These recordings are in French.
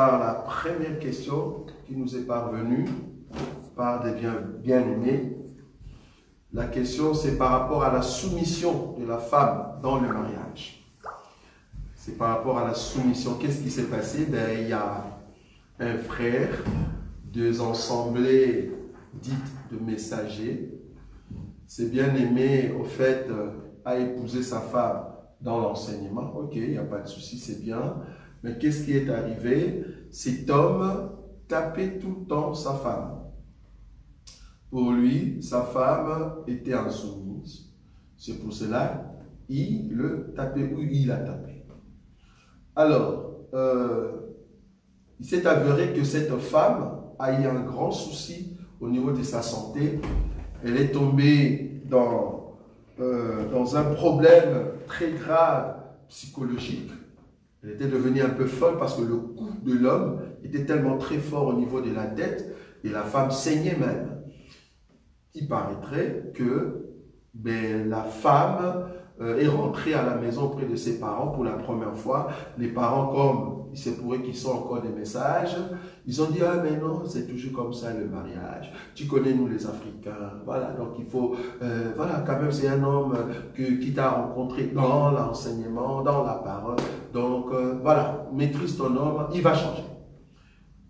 par la première question qui nous est parvenue par des bien-aimés. La question, c'est par rapport à la soumission de la femme dans le mariage. C'est par rapport à la soumission. Qu'est-ce qui s'est passé? Ben, il y a un frère, deux assemblées dites de messagers. C'est bien-aimé, au fait, a épousé sa femme dans l'enseignement. Ok, il n'y a pas de souci, c'est bien. Mais qu'est-ce qui est arrivé? Cet homme tapait tout le temps sa femme. Pour lui, sa femme était insoumise. C'est pour cela qu'il le tapait ou il a tapé. Alors, il s'est avéré que cette femme a eu un grand souci au niveau de sa santé. Elle est tombée dans un problème très grave psychologique. Elle était devenue un peu folle parce que le coup de l'homme était tellement très fort au niveau de la tête et la femme saignait même. Il paraîtrait que la femme est rentrée à la maison auprès de ses parents pour la première fois. Les parents, comme il se pourrait qu'ils sont encore des messages, ils ont dit « Ah mais non, c'est toujours comme ça le mariage. Tu connais nous les Africains. Voilà, donc il faut... voilà, quand même c'est un homme qui t'a rencontré dans l'enseignement, dans la parole. Donc voilà, maîtrise ton homme, il va changer. »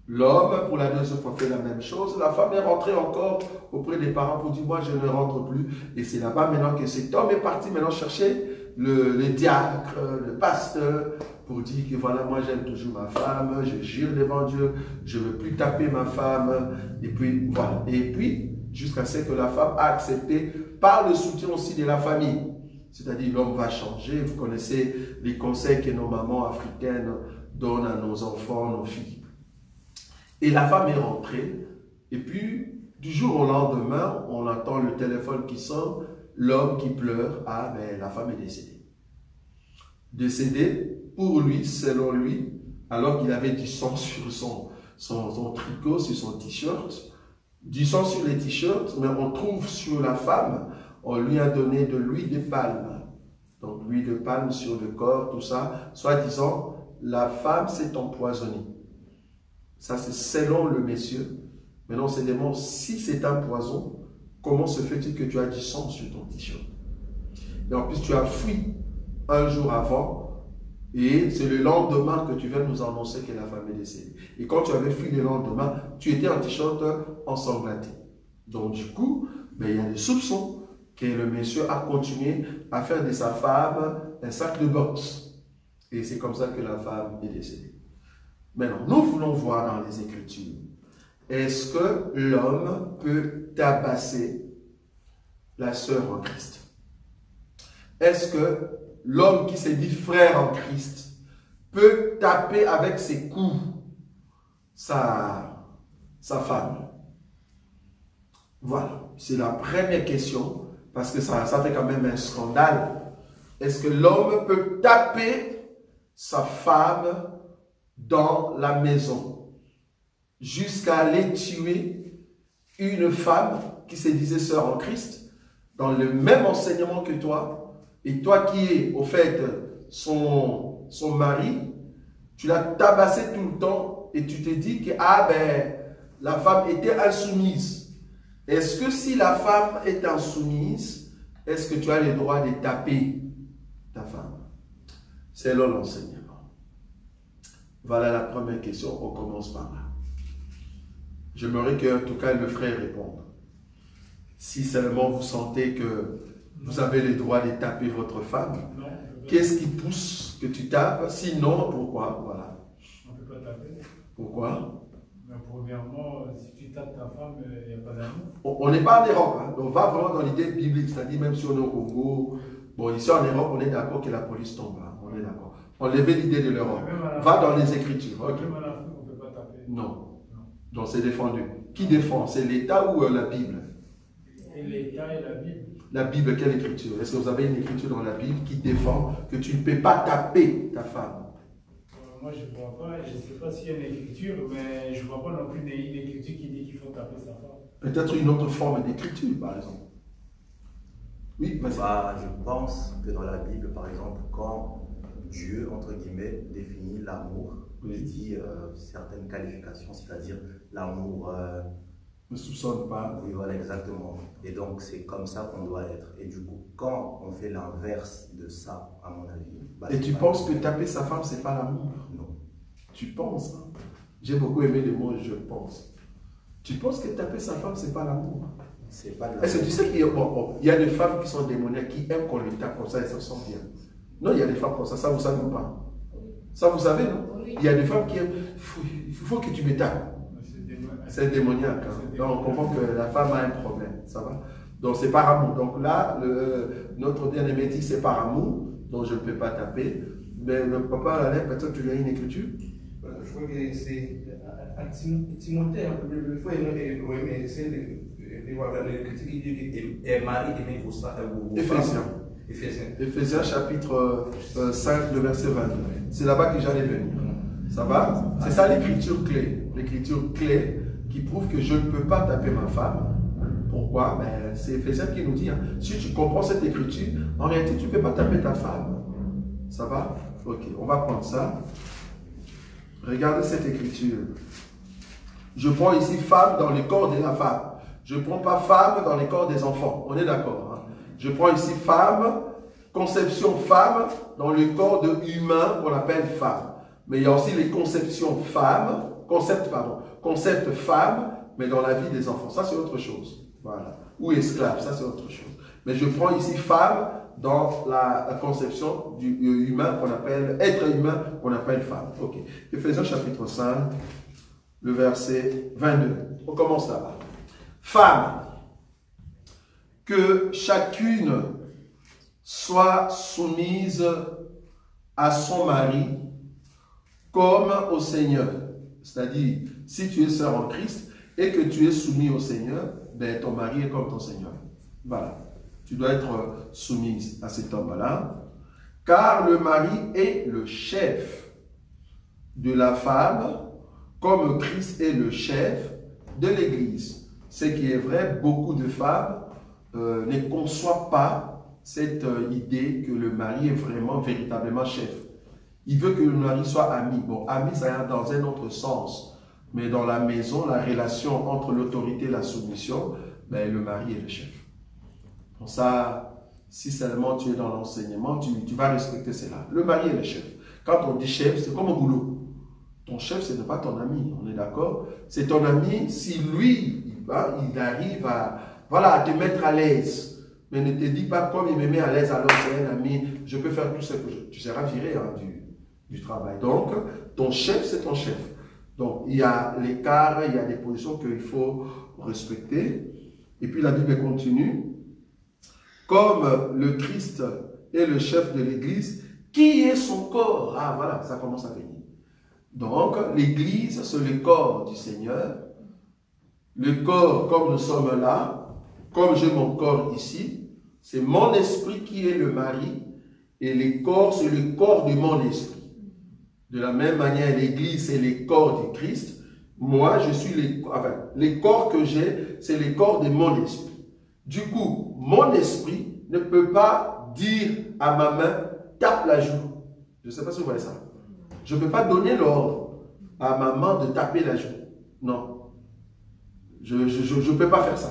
L'homme, pour la deuxième fois, fait la même chose. La femme est rentrée encore auprès des parents pour dire, moi, je ne rentre plus. Et c'est là-bas maintenant que cet homme est parti maintenant chercher le diacre, le pasteur, pour dire que voilà, moi, j'aime toujours ma femme, je jure devant Dieu, je ne veux plus taper ma femme. Et puis, voilà. Et puis, jusqu'à ce que la femme a accepté par le soutien aussi de la famille. C'est-à-dire, l'homme va changer. Vous connaissez les conseils que nos mamans africaines donnent à nos enfants, nos filles. Et la femme est rentrée, et puis du jour au lendemain, on entend le téléphone qui sonne, l'homme qui pleure, ah ben la femme est décédée. Décédée, pour lui, selon lui, alors qu'il avait du sang sur son tricot, sur son t-shirt, du sang sur les t-shirts, mais on trouve sur la femme, on lui a donné de l'huile de palme. Donc l'huile de palme sur le corps, tout ça, soi-disant, la femme s'est empoisonnée. Ça, c'est selon le monsieur. Maintenant, on se demande si c'est un poison, comment se fait-il que tu as du sang sur ton t-shirt? Et en plus, tu as fui un jour avant et c'est le lendemain que tu viens nous annoncer que la femme est décédée. Et quand tu avais fui le lendemain, tu étais en t-shirt ensanglanté. Donc, du coup, il y a des soupçons que le monsieur a continué à faire de sa femme un sac de boxe. Et c'est comme ça que la femme est décédée. Maintenant, nous voulons voir dans les Écritures, est-ce que l'homme peut tabasser la sœur en Christ? Est-ce que l'homme qui se dit frère en Christ peut taper avec ses coups sa femme? Voilà, c'est la première question, parce que ça fait quand même un scandale. Est-ce que l'homme peut taper sa femme dans la maison, jusqu'à aller tuer une femme qui se disait sœur en Christ, dans le même enseignement que toi, et toi qui es au fait son mari, tu l'as tabassé tout le temps et tu te dis que ah ben la femme était insoumise. Est-ce que si la femme est insoumise, est-ce que tu as le droit de taper ta femme? Selon l'enseignement. Voilà la première question, on commence par là. J'aimerais que, en tout cas, le frère réponde. Si seulement vous sentez que vous avez le droit de taper votre femme, qu'est-ce qui pousse que tu tapes? Sinon, pourquoi? Voilà. On ne peut pas taper. Pourquoi? Mais premièrement, si tu tapes ta femme, il n'y a pas d'amour. On n'est pas en Europe, hein. On va vraiment dans l'idée biblique, c'est-à-dire même si on est au Congo, bon, ici en Europe, on est d'accord que la police tombe, hein. On est d'accord. Enlevez l'idée de l'Europe. Va dans les Écritures. Okay. Même à l'Afrique, on ne peut pas taper. Non. Donc c'est défendu. Qui défend? C'est l'État ou la Bible? Et l'État et la Bible. La Bible, quelle écriture? Est-ce que vous avez une écriture dans la Bible qui défend que tu ne peux pas taper ta femme? Moi, je ne vois pas. Je ne sais pas s'il y a une écriture, mais je ne vois pas non plus une écriture qui dit qu'il faut taper sa femme. Peut-être une autre forme d'écriture, par exemple. Oui, vas-y. Je pense que dans la Bible, par exemple, quand Dieu, entre guillemets, définit l'amour, Oui. Il dit certaines qualifications, c'est-à-dire l'amour. Ne soupçonne pas. Oui, voilà, exactement. Et donc, c'est comme ça qu'on doit être. Et du coup, quand on fait l'inverse de ça, à mon avis... Bah, et tu penses que taper sa femme, c'est pas l'amour? Non. Tu penses, hein? J'ai beaucoup aimé le mot « je pense ». Tu penses que taper sa femme, c'est pas l'amour? C'est pas de Est-ce que l'amour. tu sais qu'il y a des femmes qui sont démoniaques, qui aiment qu'on les tape comme ça et ça se sent bien? Non, il y a des femmes comme ça vous savez ou pas? Ça vous savez, non? Il y a des femmes qui aiment, il faut que tu me tapes. C'est démoniaque. Hein? Donc on comprend que la femme a un problème, ça va? Donc c'est par amour. Donc là, notre bien-aimé dit c'est par amour, donc je ne peux pas taper. Mais le papa a l'air, peut-être que tu as une écriture? Je crois que c'est à Timothée, il faut aimer, c'est l'écriture qui dit que Marie aimait vos Éphésiens. Éphésiens chapitre 5, le verset 22. C'est là-bas que j'allais venir. Ça va? C'est ça l'écriture clé. L'écriture clé qui prouve que je ne peux pas taper ma femme. Pourquoi? Ben, c'est Éphésiens qui nous dit, hein, si tu comprends cette écriture, en réalité, tu ne peux pas taper ta femme. Ça va? Ok, on va prendre ça. Regardez cette écriture. Je prends ici femme dans le corps de la femme. Je ne prends pas femme dans les corps des enfants. On est d'accord, hein? Je prends ici femme, conception femme, dans le corps de humain qu'on appelle femme. Mais il y a aussi les conceptions femmes, concept femme, mais dans la vie des enfants. Ça, c'est autre chose. Voilà. Ou esclave, ça, c'est autre chose. Mais je prends ici femme dans la conception du humain qu'on appelle, être humain qu'on appelle femme. Ok. Éphésiens chapitre 5, le verset 22. On commence là-bas. Femme, que chacune soit soumise à son mari comme au Seigneur. C'est-à-dire, si tu es sœur en Christ et que tu es soumis au Seigneur, ben ton mari est comme ton Seigneur. Voilà. Tu dois être soumise à cet homme-là. Car le mari est le chef de la femme, comme Christ est le chef de l'Église. Ce qui est vrai, beaucoup de femmes ne conçoivent pas cette idée que le mari est vraiment, véritablement chef. Il veut que le mari soit ami. Bon, ami, ça va dans un autre sens. Mais dans la maison, la relation entre l'autorité et la soumission, ben, le mari est le chef. Pour ça, si seulement tu es dans l'enseignement, tu vas respecter cela. Le mari est le chef. Quand on dit chef, c'est comme au boulot. Ton chef, ce n'est pas ton ami, on est d'accord? C'est ton ami si lui, il arrive à te mettre à l'aise. Mais ne te dis pas, comme il me met à l'aise, alors c'est un ami, je peux faire tout ce que tu seras viré du travail. Donc, ton chef, c'est ton chef. Donc, il y a l'écart, il y a des positions qu'il faut respecter. Et puis la Bible continue. Comme le Christ est le chef de l'Église, qui est son corps? Ah voilà, ça commence à venir. Donc, l'Église, c'est le corps du Seigneur. Le corps, comme nous sommes là, comme j'ai mon corps ici, c'est mon esprit qui est le mari, et le corps, c'est le corps de mon esprit. De la même manière, l'Église, c'est le corps du Christ. Moi, je suis les corps que j'ai, c'est le corps de mon esprit. Du coup, mon esprit ne peut pas dire à ma main, tape la joue. Je ne sais pas si vous voyez ça. Je ne peux pas donner l'ordre à ma main de taper la joue. Non. Je ne peux pas faire ça.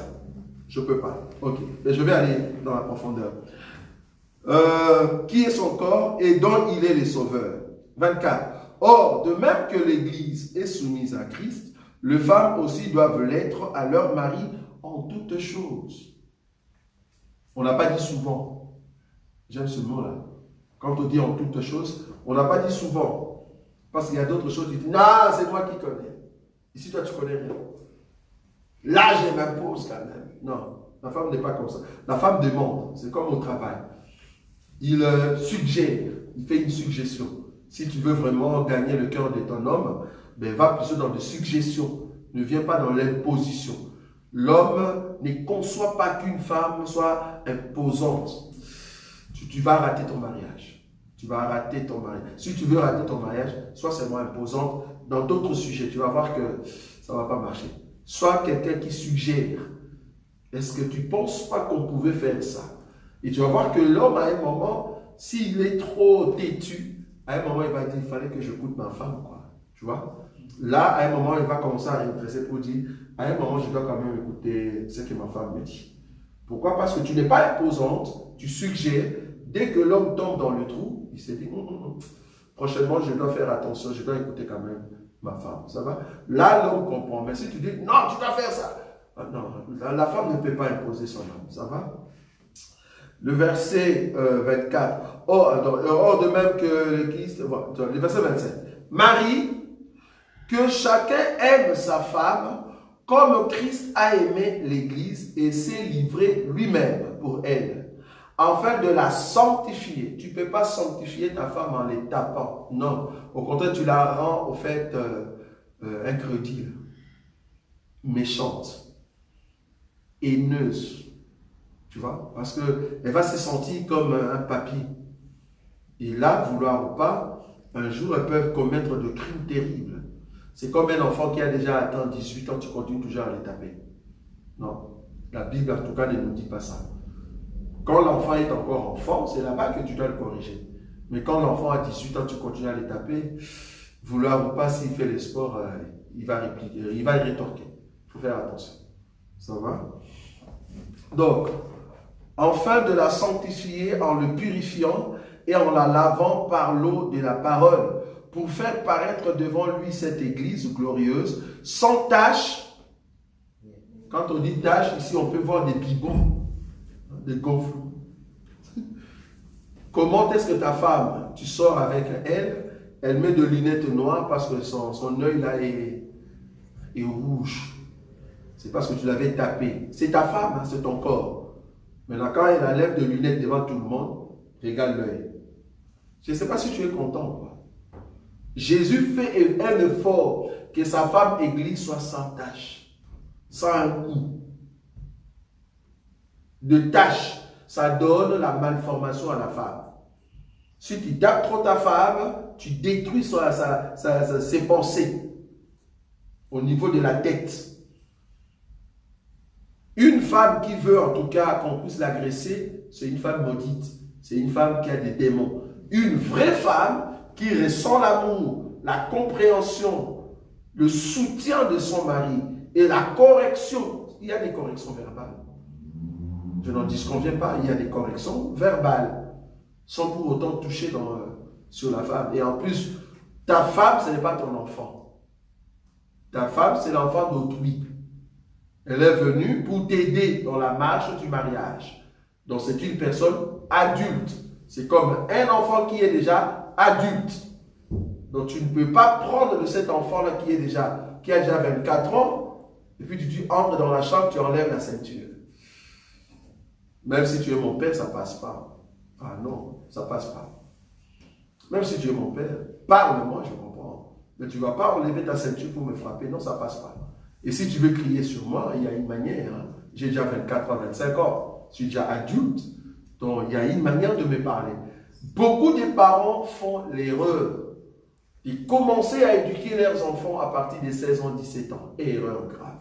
Je ne peux pas. Ok. Mais je vais aller dans la profondeur. Qui est son corps et dont il est le sauveur. 24. Or, de même que l'Église est soumise à Christ, les femmes aussi doivent l'être à leur mari en toutes choses. On n'a pas dit souvent. J'aime ce mot-là. Quand on dit en toutes choses, on n'a pas dit souvent. Parce qu'il y a d'autres choses qui disent, non, c'est moi qui connais. Ici, toi, tu connais rien. Là, je m'impose quand même. Non, la femme n'est pas comme ça. La femme demande. C'est comme au travail. Il suggère. Il fait une suggestion. Si tu veux vraiment gagner le cœur de ton homme, ben, va plutôt dans des suggestions. Ne viens pas dans l'imposition. L'homme ne conçoit pas qu'une femme soit imposante. Tu vas rater ton mariage. Tu vas rater ton mariage. Si tu veux rater ton mariage, sois seulement imposante dans d'autres sujets. Tu vas voir que ça ne va pas marcher. Sois quelqu'un qui suggère. Est-ce que tu ne penses pas qu'on pouvait faire ça? Et tu vas voir que l'homme, à un moment, s'il est trop têtu, à un moment, il va dire, il fallait que je goûte ma femme, quoi. Tu vois? Là, à un moment, il va commencer à rétrécir pour dire, à un moment, je dois quand même écouter ce que ma femme me dit. Pourquoi? Parce que tu n'es pas imposante, tu suggères, dès que l'homme tombe dans le trou, il s'est dit, prochainement, je dois faire attention, je dois écouter quand même ma femme. Ça va? Là, l'homme comprend. Mais si tu dis, non, tu dois faire ça. Non, la femme ne peut pas imposer son homme. Ça va? Le verset 24. Or, de même que le Christ, le verset 27. Marie, que chacun aime sa femme comme Christ a aimé l'Église et s'est livré lui-même pour elle, afin de la sanctifier. Tu ne peux pas sanctifier ta femme en les tapant. Non. Au contraire, tu la rends, au fait, incrédule, méchante, haineuse. Tu vois? Parce qu'elle va se sentir comme un papy. Et là, vouloir ou pas, un jour, elles peuvent commettre de crimes terribles. C'est comme un enfant qui a déjà atteint 18 ans, tu continues toujours à les taper. Non. La Bible, en tout cas, ne nous dit pas ça. Quand l'enfant est encore enfant, c'est là-bas que tu dois le corriger. Mais quand l'enfant a 18 ans, tu continues à les taper, vouloir ou pas, s'il fait les sports, il va répliquer, il va rétorquer. Il faut faire attention. Ça va? Donc, afin de la sanctifier en le purifiant et en la lavant par l'eau de la parole, pour faire paraître devant lui cette église glorieuse, sans tache. Quand on dit tache, ici on peut voir des bigots, des gonfles. Comment est-ce que ta femme, tu sors avec elle, elle met de lunettes noires parce que son œil là est rouge. C'est parce que tu l'avais tapé. C'est ta femme, hein, c'est ton corps. Maintenant, quand elle enlève de lunettes devant tout le monde, regarde l'œil. Je ne sais pas si tu es content, quoi. Jésus fait un effort que sa femme église soit sans tache, sans un coup. De tache, ça donne la malformation à la femme. Si tu tapes trop ta femme, tu détruis ses pensées au niveau de la tête. Une femme qui veut en tout cas qu'on puisse l'agresser, c'est une femme maudite. C'est une femme qui a des démons. Une vraie femme qui ressent l'amour, la compréhension, le soutien de son mari et la correction. Il y a des corrections verbales. Je n'en disconviens pas, il y a des corrections verbales, sans pour autant toucher sur la femme. Et en plus, ta femme, ce n'est pas ton enfant. Ta femme, c'est l'enfant d'autrui. Elle est venue pour t'aider dans la marche du mariage. Donc, c'est une personne adulte. C'est comme un enfant qui est déjà adulte. Donc, tu ne peux pas prendre de cet enfant-là qui a déjà 24 ans, et puis tu entres dans la chambre, tu enlèves la ceinture. Même si tu es mon père, ça ne passe pas. Ah non, ça ne passe pas. Même si tu es mon père, parle-moi, je comprends. Mais tu ne vas pas enlever ta ceinture pour me frapper. Non, ça ne passe pas. Et si tu veux crier sur moi, il y a une manière. Hein. J'ai déjà 24 ans, 25 ans. Je suis déjà adulte. Donc, il y a une manière de me parler. Beaucoup de parents font l'erreur de commencer à éduquer leurs enfants à partir de 16 ans, 17 ans. Erreur grave.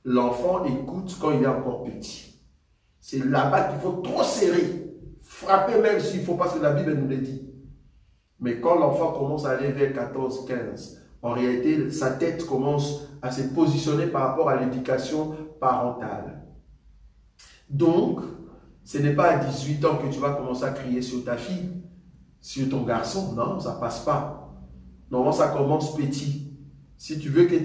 L'enfant écoute quand il est encore petit. C'est là-bas qu'il faut trop serrer. Frapper même s'il faut, parce que la Bible nous le dit. Mais quand l'enfant commence à aller vers 14, 15, en réalité, sa tête commence à se positionner par rapport à l'éducation parentale. Donc, ce n'est pas à 18 ans que tu vas commencer à crier sur ta fille, sur ton garçon. Non, ça ne passe pas. Normalement, ça commence petit. Si tu veux que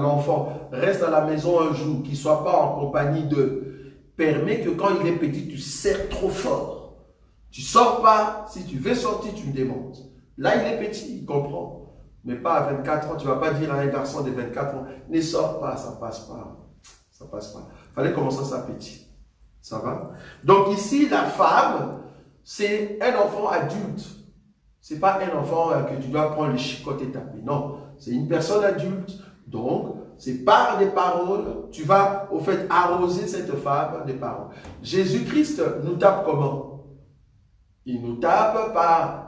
l'enfant reste à la maison un jour, qu'il ne soit pas en compagnie d'eux, permet que quand il est petit, tu serres trop fort. Tu ne sors pas. Si tu veux sortir, tu me demandes. Là, il est petit, il comprend. Mais pas à 24 ans, tu ne vas pas dire à un garçon de 24 ans, ne sors pas, ça ne passe pas. Ça ne passe pas. Il fallait commencer ça petit. Ça va? Donc ici, la femme, c'est un enfant adulte. Ce n'est pas un enfant que tu dois prendre le chicote et taper. Non, c'est une personne adulte. Donc, c'est par des paroles, tu vas au fait arroser cette femme des paroles. Jésus-Christ nous tape comment? Il nous tape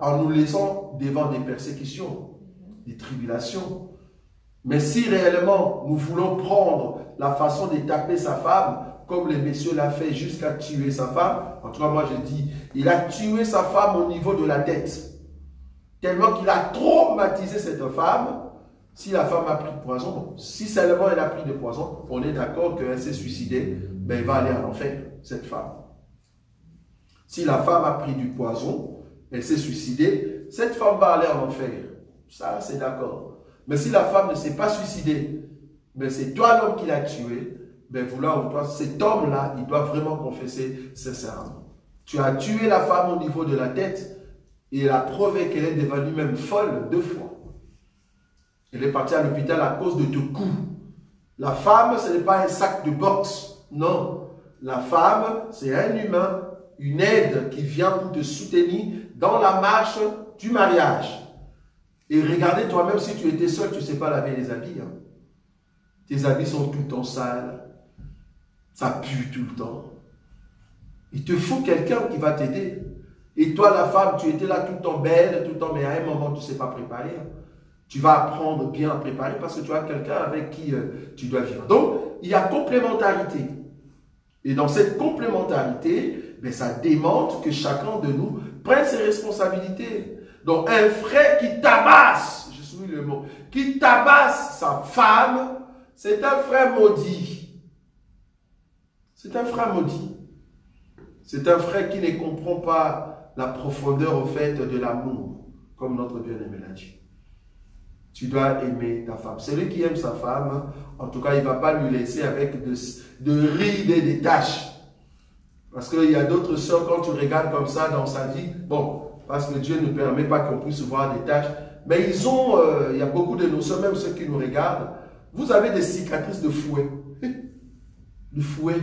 en nous laissant devant des persécutions, des tribulations. Mais si réellement nous voulons prendre la façon de taper sa femme, comme le monsieur l'a fait jusqu'à tuer sa femme, en tout cas moi je dis, il a tué sa femme au niveau de la tête. tellement qu'il a traumatisé cette femme. Si la femme a pris de poison, bon, si seulement elle a pris de poison, on est d'accord qu'elle s'est suicidée, ben elle va aller en enfer, cette femme. Si la femme a pris du poison, elle s'est suicidée, cette femme va aller en enfer. Ça, c'est d'accord. Mais si la femme ne s'est pas suicidée, mais c'est toi l'homme qui l'a tué, ben voilà, toi, cet homme-là, il doit vraiment confesser sincèrement. Tu as tué la femme au niveau de la tête, et la preuve est qu'elle est devenue même folle 2 fois. Elle est partie à l'hôpital à cause de tes coups. La femme, ce n'est pas un sac de boxe. Non. La femme, c'est un humain, une aide qui vient pour te soutenir dans la marche du mariage. Et regardez toi-même, si tu étais seul, tu ne sais pas laver les habits. Hein. Tes habits sont tout le temps sales. Ça pue tout le temps. Il te faut quelqu'un qui va t'aider. Et toi, la femme, tu étais là tout le temps belle, tout le temps, mais à un moment, tu ne sais pas préparer. Tu vas apprendre bien à préparer parce que tu as quelqu'un avec qui tu dois vivre. Donc, il y a complémentarité. Et dans cette complémentarité, ben, ça démontre que chacun de nous prenne ses responsabilités. Donc, un frère qui tabasse, je souligne le mot, qui tabasse sa femme, c'est un frère maudit. C'est un frère maudit. C'est un frère qui ne comprend pas la profondeur au fait de l'amour, comme notre bien-aimé l'a dit. Tu dois aimer ta femme. Celui qui aime sa femme, en tout cas, il ne va pas lui laisser avec de rides et des taches. Parce qu'il y a d'autres sœurs, quand tu regardes comme ça dans sa vie, bon, parce que Dieu ne permet pas qu'on puisse voir des taches, mais ils ont, il y a beaucoup de nos sœurs, même ceux qui nous regardent, vous avez des cicatrices de fouet. De fouet.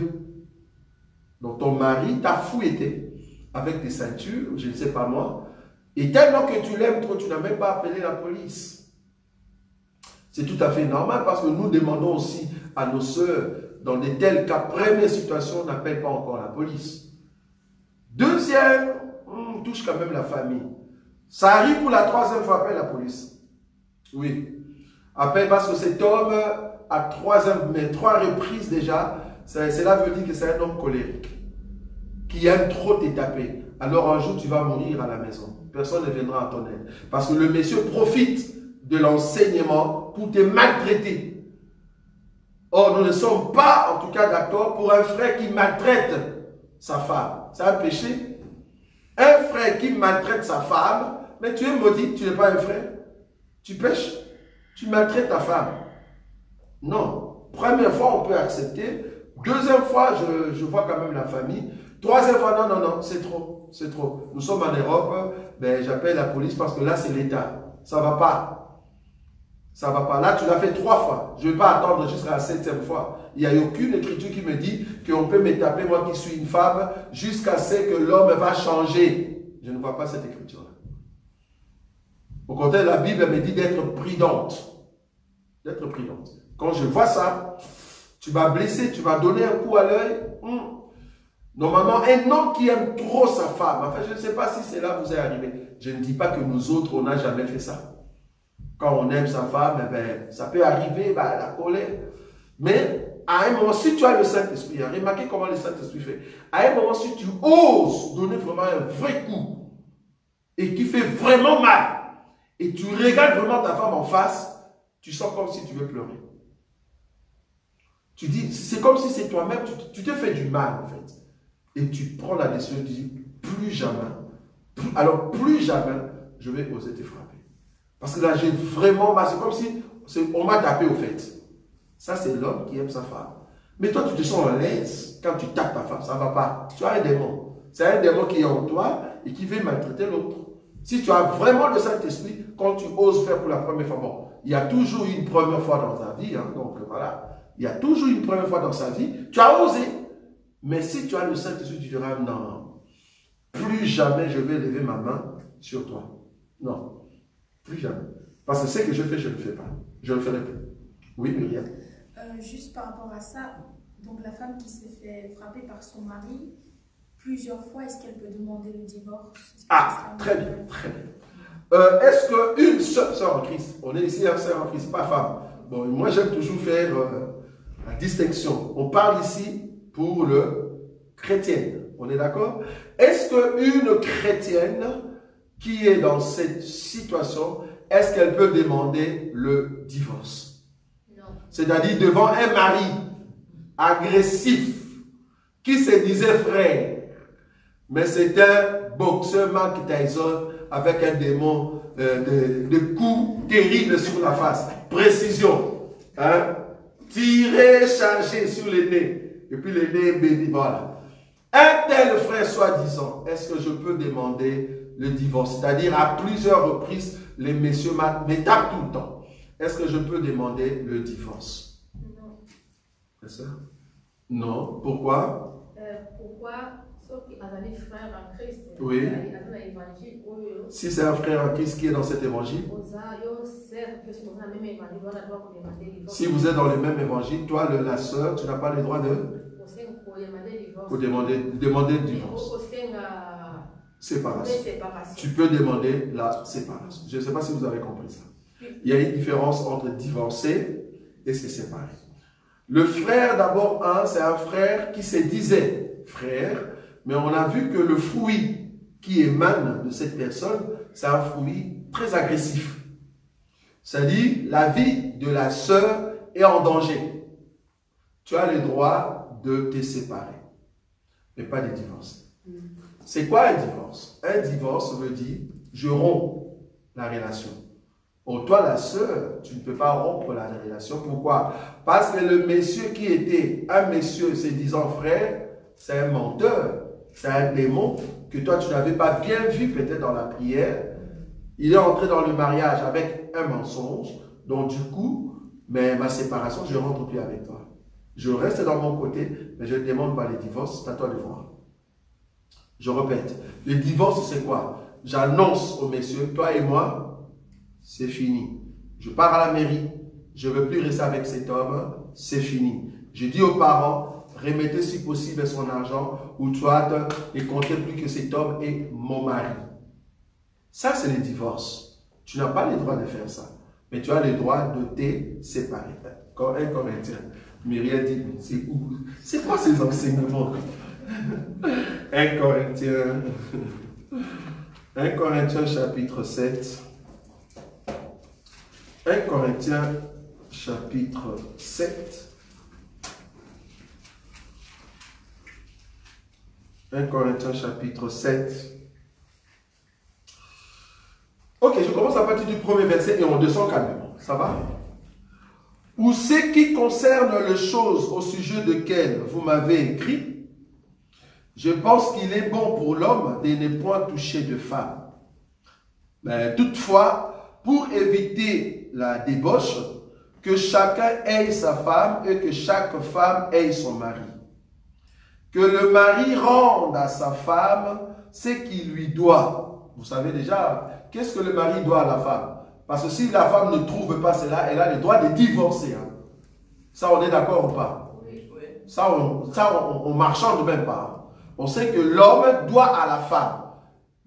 Donc ton mari t'a fouetté avec des ceintures, je ne sais pas moi, et tellement que tu l'aimes trop, tu n'as même pas appelé la police. C'est tout à fait normal parce que nous demandons aussi à nos sœurs, dans de tels cas, première situation, on n'appelle pas encore la police. Deuxième, on touche quand même la famille. Ça arrive pour la 3e fois, appelle la police. Oui. Appelle parce que cet homme, à 3 reprises déjà, cela veut dire que c'est un homme colérique, qui aime trop te taper. Alors un jour, tu vas mourir à la maison. Personne ne viendra à ton aide. Parce que le monsieur profite de l'enseignement pour te maltraiter. Or, nous ne sommes pas, en tout cas, d'accord pour un frère qui maltraite sa femme. C'est un péché. Un frère qui maltraite sa femme, mais tu es maudit, tu n'es pas un frère. Tu pêches, tu maltraites ta femme. Non. Première fois, on peut accepter. Deuxième fois, je vois quand même la famille. Troisième fois, non, c'est trop. C'est trop. Nous sommes en Europe, ben, j'appelle la police parce que là, c'est l'État. Ça ne va pas. Ça ne va pas. Là, tu l'as fait 3 fois. Je ne vais pas attendre jusqu'à la 7e fois. Il n'y a aucune écriture qui me dit qu'on peut me taper, moi qui suis une femme, jusqu'à ce que l'homme va changer. Je ne vois pas cette écriture-là. Au contraire, la Bible me dit d'être prudente. D'être prudente. Quand je vois ça, tu vas blesser, tu vas donner un coup à l'œil. Normalement, un homme qui aime trop sa femme, enfin, je ne sais pas si cela vous est arrivé. Je ne dis pas que nous autres, on n'a jamais fait ça. Quand on aime sa femme, eh ben, ça peut arriver, la colère. Mais à un moment, si tu as le Saint-Esprit, remarquez comment le Saint-Esprit fait. À un moment, si tu oses donner vraiment un vrai coup et qui fait vraiment mal, et tu regardes vraiment ta femme en face, tu sens comme si tu veux pleurer. Tu dis, c'est comme si c'est toi-même, tu te fais du mal en fait. Et tu prends la décision, tu dis, plus jamais, plus jamais, je vais oser te frapper. Parce que là, j'ai vraiment mal. C'est comme si on m'a tapé au fait. Ça, c'est l'homme qui aime sa femme. Mais toi, tu te sens à l'aise quand tu tapes ta femme. Ça ne va pas. Tu as un démon. C'est un démon qui est en toi et qui veut maltraiter l'autre. Si tu as vraiment le Saint-Esprit, quand tu oses faire pour la première fois, bon, il y a toujours une première fois dans ta vie. Hein, donc voilà. Il y a toujours une première fois dans sa vie. Tu as osé. Mais si tu as le Saint-Esprit, tu diras non. Plus jamais je vais lever ma main sur toi. Non. Plus jamais. Parce que ce que je fais, je ne le fais pas. Je ne le ferai plus. Oui, Myriam. Juste par rapport à ça, donc la femme qui s'est fait frapper par son mari plusieurs fois, est-ce qu'elle peut demander le divorce? Ah, très bien, très bien. Est-ce qu'une seule sœur en Christ, on est ici un sœur en Christ, pas femme. Bon, moi j'aime toujours faire la distinction. On parle ici pour le chrétien. On est d'accord? Est-ce qu'une chrétienne qui est dans cette situation, est-ce qu'elle peut demander le divorce? Non. C'est-à-dire devant un mari agressif qui se disait frère, mais c'est un boxeur Mike Tyson avec un démon de coups terribles sur la face. Précision. Hein? Tirer, charger sur le nez. Et puis le nez béni. Voilà. Un tel frère soi-disant, est-ce que je peux demander le divorce? C'est-à-dire à plusieurs reprises, les messieurs me tapent tout le temps. Est-ce que je peux demander le divorce? Non. C'est ça? Non. Pourquoi? Pourquoi? Sauf qu'il y a des frères en Christ. Oui. Si c'est un frère en Christ qui est dans cet évangile, si vous êtes dans le même évangile, toi, la sœur, tu n'as pas le droit de demander le divorce. Séparation. Tu peux demander la séparation. Je ne sais pas si vous avez compris ça. Il y a une différence entre divorcer et se séparer. Le frère, d'abord, c'est un frère qui se disait frère, mais on a vu que le fruit qui émane de cette personne, c'est un fruit très agressif. C'est-à-dire, la vie de la sœur est en danger. Tu as le droit de te séparer, mais pas de divorcer. C'est quoi un divorce? Un divorce veut dire, je romps la relation. Or, toi, la sœur, tu ne peux pas rompre la relation. Pourquoi? Parce que le monsieur qui était un monsieur se disant frère, c'est un menteur. C'est un démon que toi, tu n'avais pas bien vu peut-être dans la prière. Il est entré dans le mariage avec un mensonge. Donc, du coup, mais ma séparation, je ne rentre plus avec toi. Je reste dans mon côté, mais je ne demande pas le divorce. C'est à toi de voir. Je répète, le divorce, c'est quoi? J'annonce au monsieur, toi et moi, c'est fini. Je pars à la mairie, je ne veux plus rester avec cet homme, c'est fini. Je dis aux parents, remettez si possible son argent ou toi, ne comptez plus que cet homme est mon mari. Ça, c'est le divorce. Tu n'as pas le droit de faire ça, mais tu as le droit de te séparer. Comme un Corinthien, Myriel dit, c'est où? C'est quoi ces enseignements? 1 Corinthiens chapitre 7. 1 Corinthiens chapitre 7. 1 Corinthiens chapitre 7. Ok, je commence à partir du premier verset et on descend calmement. Ça va? Ou ce qui concerne les choses au sujet desquelles vous m'avez écrit, je pense qu'il est bon pour l'homme de ne point toucher de femme. Mais toutefois, pour éviter la débauche, que chacun ait sa femme et que chaque femme ait son mari. Que le mari rende à sa femme ce qu'il lui doit. Vous savez déjà, qu'est-ce que le mari doit à la femme? Parce que si la femme ne trouve pas cela, elle a le droit de divorcer. Hein. Ça, on est d'accord ou pas? Oui. Ça, on marchande même pas. On sait que l'homme doit à la femme.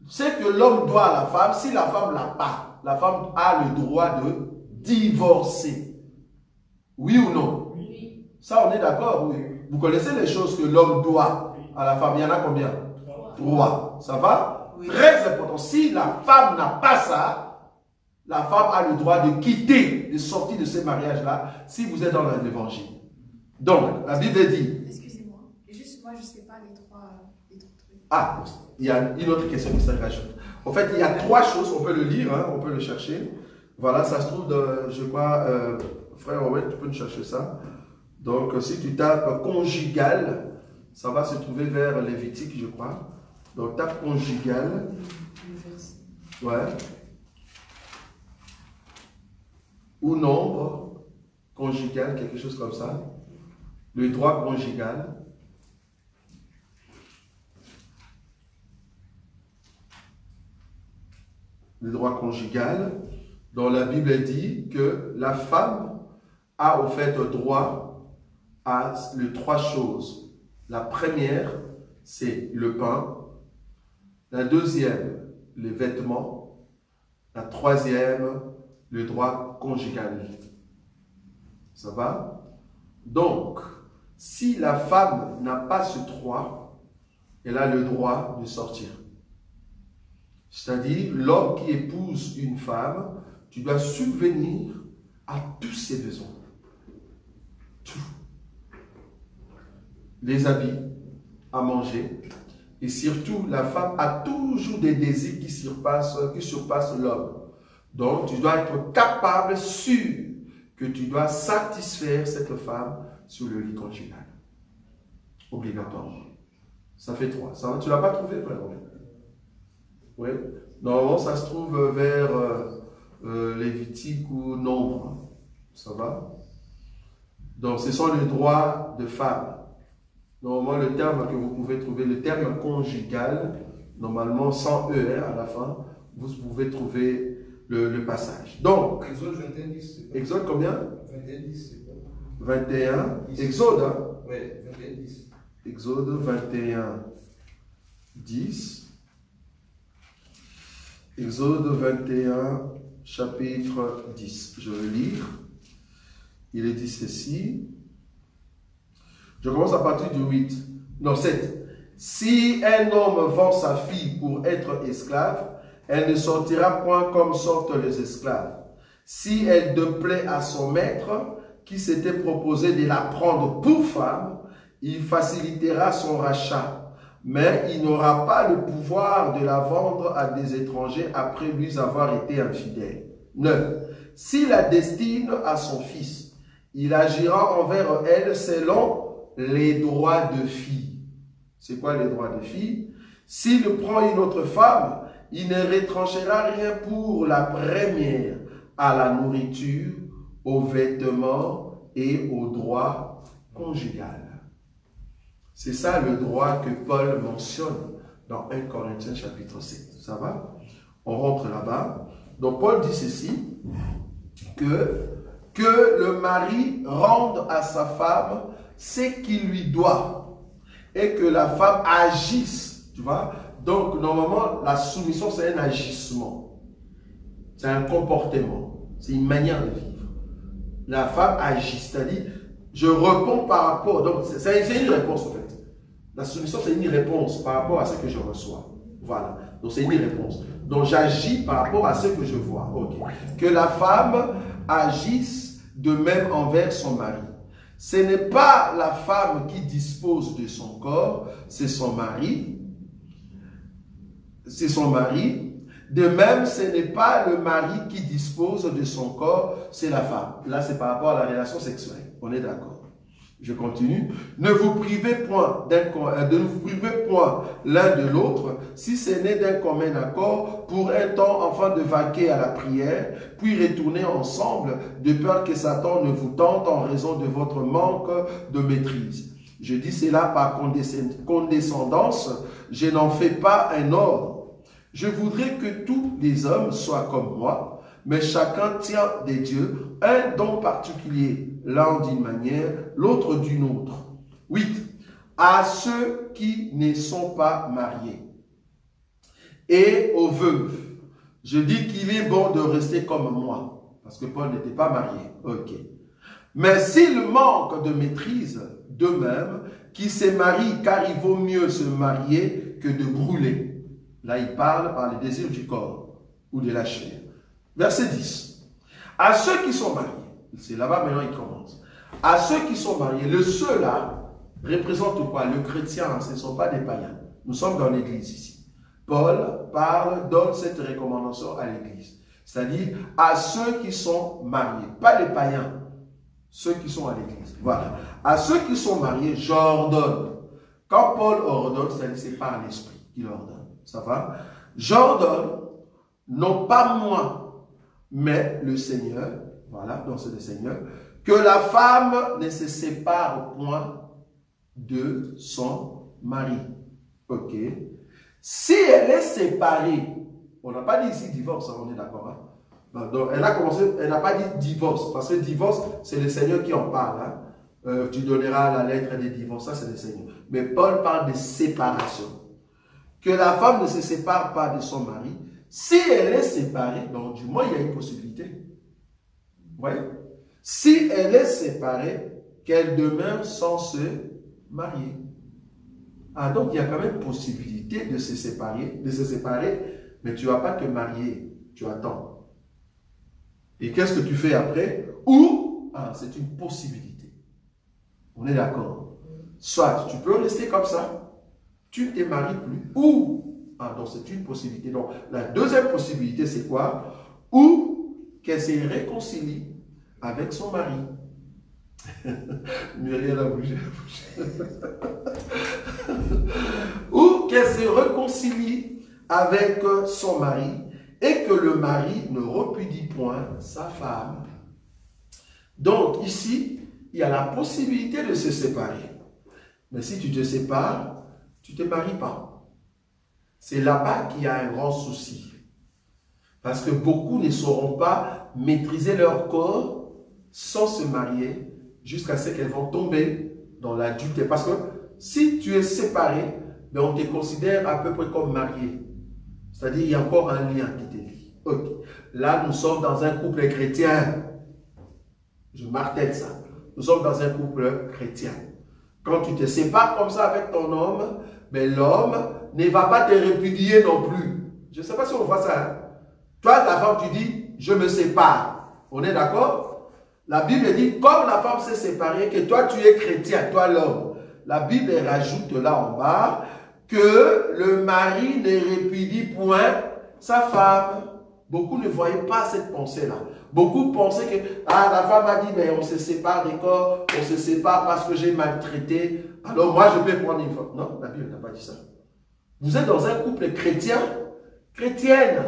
Ce que l'homme doit à la femme, si la femme l'a pas, la femme a le droit de divorcer. Oui ou non? Oui. Ça, on est d'accord, oui. Vous connaissez les choses que l'homme doit à la femme. Il y en a combien? 3. Ça va? Oui. Très important. Si la femme n'a pas ça, la femme a le droit de quitter, de sortir de ce mariage-là, si vous êtes dans l'évangile. Donc, la Bible dit... Excusez-moi, juste moi, je ne sais pas les trois trucs. Ah, il y a une autre question qui s'ajoute. En fait, il y a 3 choses, on peut le lire, hein, on peut le chercher. Voilà, ça se trouve, je crois, frère Owen, tu peux nous chercher ça. Donc, si tu tapes conjugal, ça va se trouver vers Lévitique, je crois. Donc, tape conjugal. Ouais. Ou nombre conjugal, quelque chose comme ça. Le droit conjugal. Le droit conjugal, dont la Bible dit que la femme a au fait droit à les 3 choses. La première, c'est le pain. La deuxième, les vêtements. La troisième, le droit conjugal. Ça va? Donc, si la femme n'a pas ce droit, elle a le droit de sortir. C'est-à-dire, l'homme qui épouse une femme, tu dois subvenir à tous ses besoins. Tout. Les habits, à manger. Et surtout, la femme a toujours des désirs qui surpassent l'homme. Donc, tu dois être capable, sûr, que tu dois satisfaire cette femme sur le lit conjugal. Obligatoirement. Ça fait 3. Ça, tu ne l'as pas trouvé, vraiment? Oui. Normalement, ça se trouve vers Lévitique ou Nombre. Ça va? Donc, ce sont les droits de femme. Normalement, le terme que vous pouvez trouver, le terme conjugal, normalement sans E à la fin, vous pouvez trouver le passage. Donc, Exode 21, 10. Exode combien? 21, 10. 21. Exode, hein? Oui, 21, 10. Exode 21, 10. Exode 21, chapitre 10. Je vais lire. Il est dit ceci. Je commence à partir du 8. Non, 7. Si un homme vend sa fille pour être esclave, elle ne sortira point comme sortent les esclaves. Si elle déplaît à son maître, qui s'était proposé de la prendre pour femme, il facilitera son rachat, mais il n'aura pas le pouvoir de la vendre à des étrangers après lui avoir été infidèle. 9. S'il la destine à son fils, il agira envers elle selon les droits de fille. C'est quoi les droits de fille? S'il prend une autre femme, il ne retranchera rien pour la première, à la nourriture, aux vêtements et aux droits conjugal. C'est ça le droit que Paul mentionne dans 1 Corinthiens chapitre 7. Ça va? On rentre là-bas. Donc Paul dit ceci, que le mari rende à sa femme ce qu'il lui doit et que la femme agisse. Tu vois? Donc normalement, la soumission, c'est un agissement. C'est un comportement. C'est une manière de vivre. La femme agit, c'est-à-dire, je réponds par rapport. Donc, c'est une réponse en fait. La soumission, c'est une réponse par rapport à ce que je reçois. Voilà. Donc, c'est une réponse. Donc, j'agis par rapport à ce que je vois. Ok. Que la femme agisse de même envers son mari. Ce n'est pas la femme qui dispose de son corps, c'est son mari. C'est son mari. De même, ce n'est pas le mari qui dispose de son corps, c'est la femme. Là, c'est par rapport à la relation sexuelle. On est d'accord. Je continue. Ne vous privez point l'un de l'autre, si ce n'est d'un commun accord, pour un temps afin de vaquer à la prière, puis retourner ensemble, de peur que Satan ne vous tente en raison de votre manque de maîtrise. Je dis cela par condescendance, je n'en fais pas un ordre. Je voudrais que tous les hommes soient comme moi, mais chacun tient des dieux un don particulier, l'un d'une manière, l'autre d'une autre. 8. À ceux qui ne sont pas mariés et aux veuves, je dis qu'il est bon de rester comme moi, parce que Paul n'était pas marié. Ok. Mais s'il manque de maîtrise, d'eux-mêmes, qui se marient, car il vaut mieux se marier que de brûler. Là, il parle par le désir du corps ou de la chair. Verset 10. À ceux qui sont mariés, c'est là-bas maintenant il commence. À ceux qui sont mariés, le ceux-là représente quoi? Le chrétien, ce ne sont pas des païens. Nous sommes dans l'église ici. Paul donne cette recommandation à l'église. C'est-à-dire à ceux qui sont mariés, pas les païens, ceux qui sont à l'église. Voilà. À ceux qui sont mariés, j'ordonne. Quand Paul ordonne, c'est par l'esprit qu'il ordonne. Ça va? J'ordonne, non pas moi, mais le Seigneur, voilà, donc c'est le Seigneur, que la femme ne se sépare point de son mari. Ok? Si elle est séparée, on n'a pas dit ici divorce, hein, on est d'accord. Hein? Donc elle a commencé, elle n'a pas dit divorce, parce que divorce, c'est le Seigneur qui en parle. Hein? Tu donneras la lettre des divorces, ça c'est le Seigneur. Mais Paul parle de séparation. Que la femme ne se sépare pas de son mari. Si elle est séparée, donc du moins il y a une possibilité. Oui. Si elle est séparée, qu'elle demeure sans se marier. Ah, donc il y a quand même possibilité de se séparer Mais tu ne vas pas te marier, tu attends. Et qu'est-ce que tu fais après? Ou, c'est une possibilité. On est d'accord. Soit tu peux rester comme ça, tu ne te maries plus, ou, donc c'est une possibilité. Donc la deuxième possibilité, c'est quoi? Ou qu'elle se réconcilie avec son mari. Muriel a bougé. Ou qu'elle se réconcilie avec son mari et que le mari ne repudie point sa femme. Donc ici, il y a la possibilité de se séparer. Mais si tu te sépares, tu ne te maries pas. C'est là-bas qu'il y a un grand souci. Parce que beaucoup ne sauront pas maîtriser leur corps sans se marier jusqu'à ce qu'elles vont tomber dans l'adultère. Parce que si tu es séparé, ben on te considère à peu près comme marié. C'est-à-dire qu'il y a encore un lien qui te lie. Okay. Là, nous sommes dans un couple chrétien. Je martèle ça. Nous sommes dans un couple chrétien. Quand tu te sépares comme ça avec ton homme, ben l'homme ne va pas te répudier non plus. Je ne sais pas si on voit ça. Hein? Toi, ta femme, tu dis, je me sépare. On est d'accord? La Bible dit, comme la femme s'est séparée, que toi, tu es chrétien, toi l'homme. La Bible rajoute là en bas que le mari ne répudie point sa femme. Beaucoup ne voyaient pas cette pensée-là. Beaucoup pensaient que la femme a dit, mais on se sépare des corps, on se sépare parce que j'ai maltraité. Alors moi, je peux prendre une femme. Non, la Bible n'a pas dit ça. Vous êtes dans un couple chrétien, chrétienne.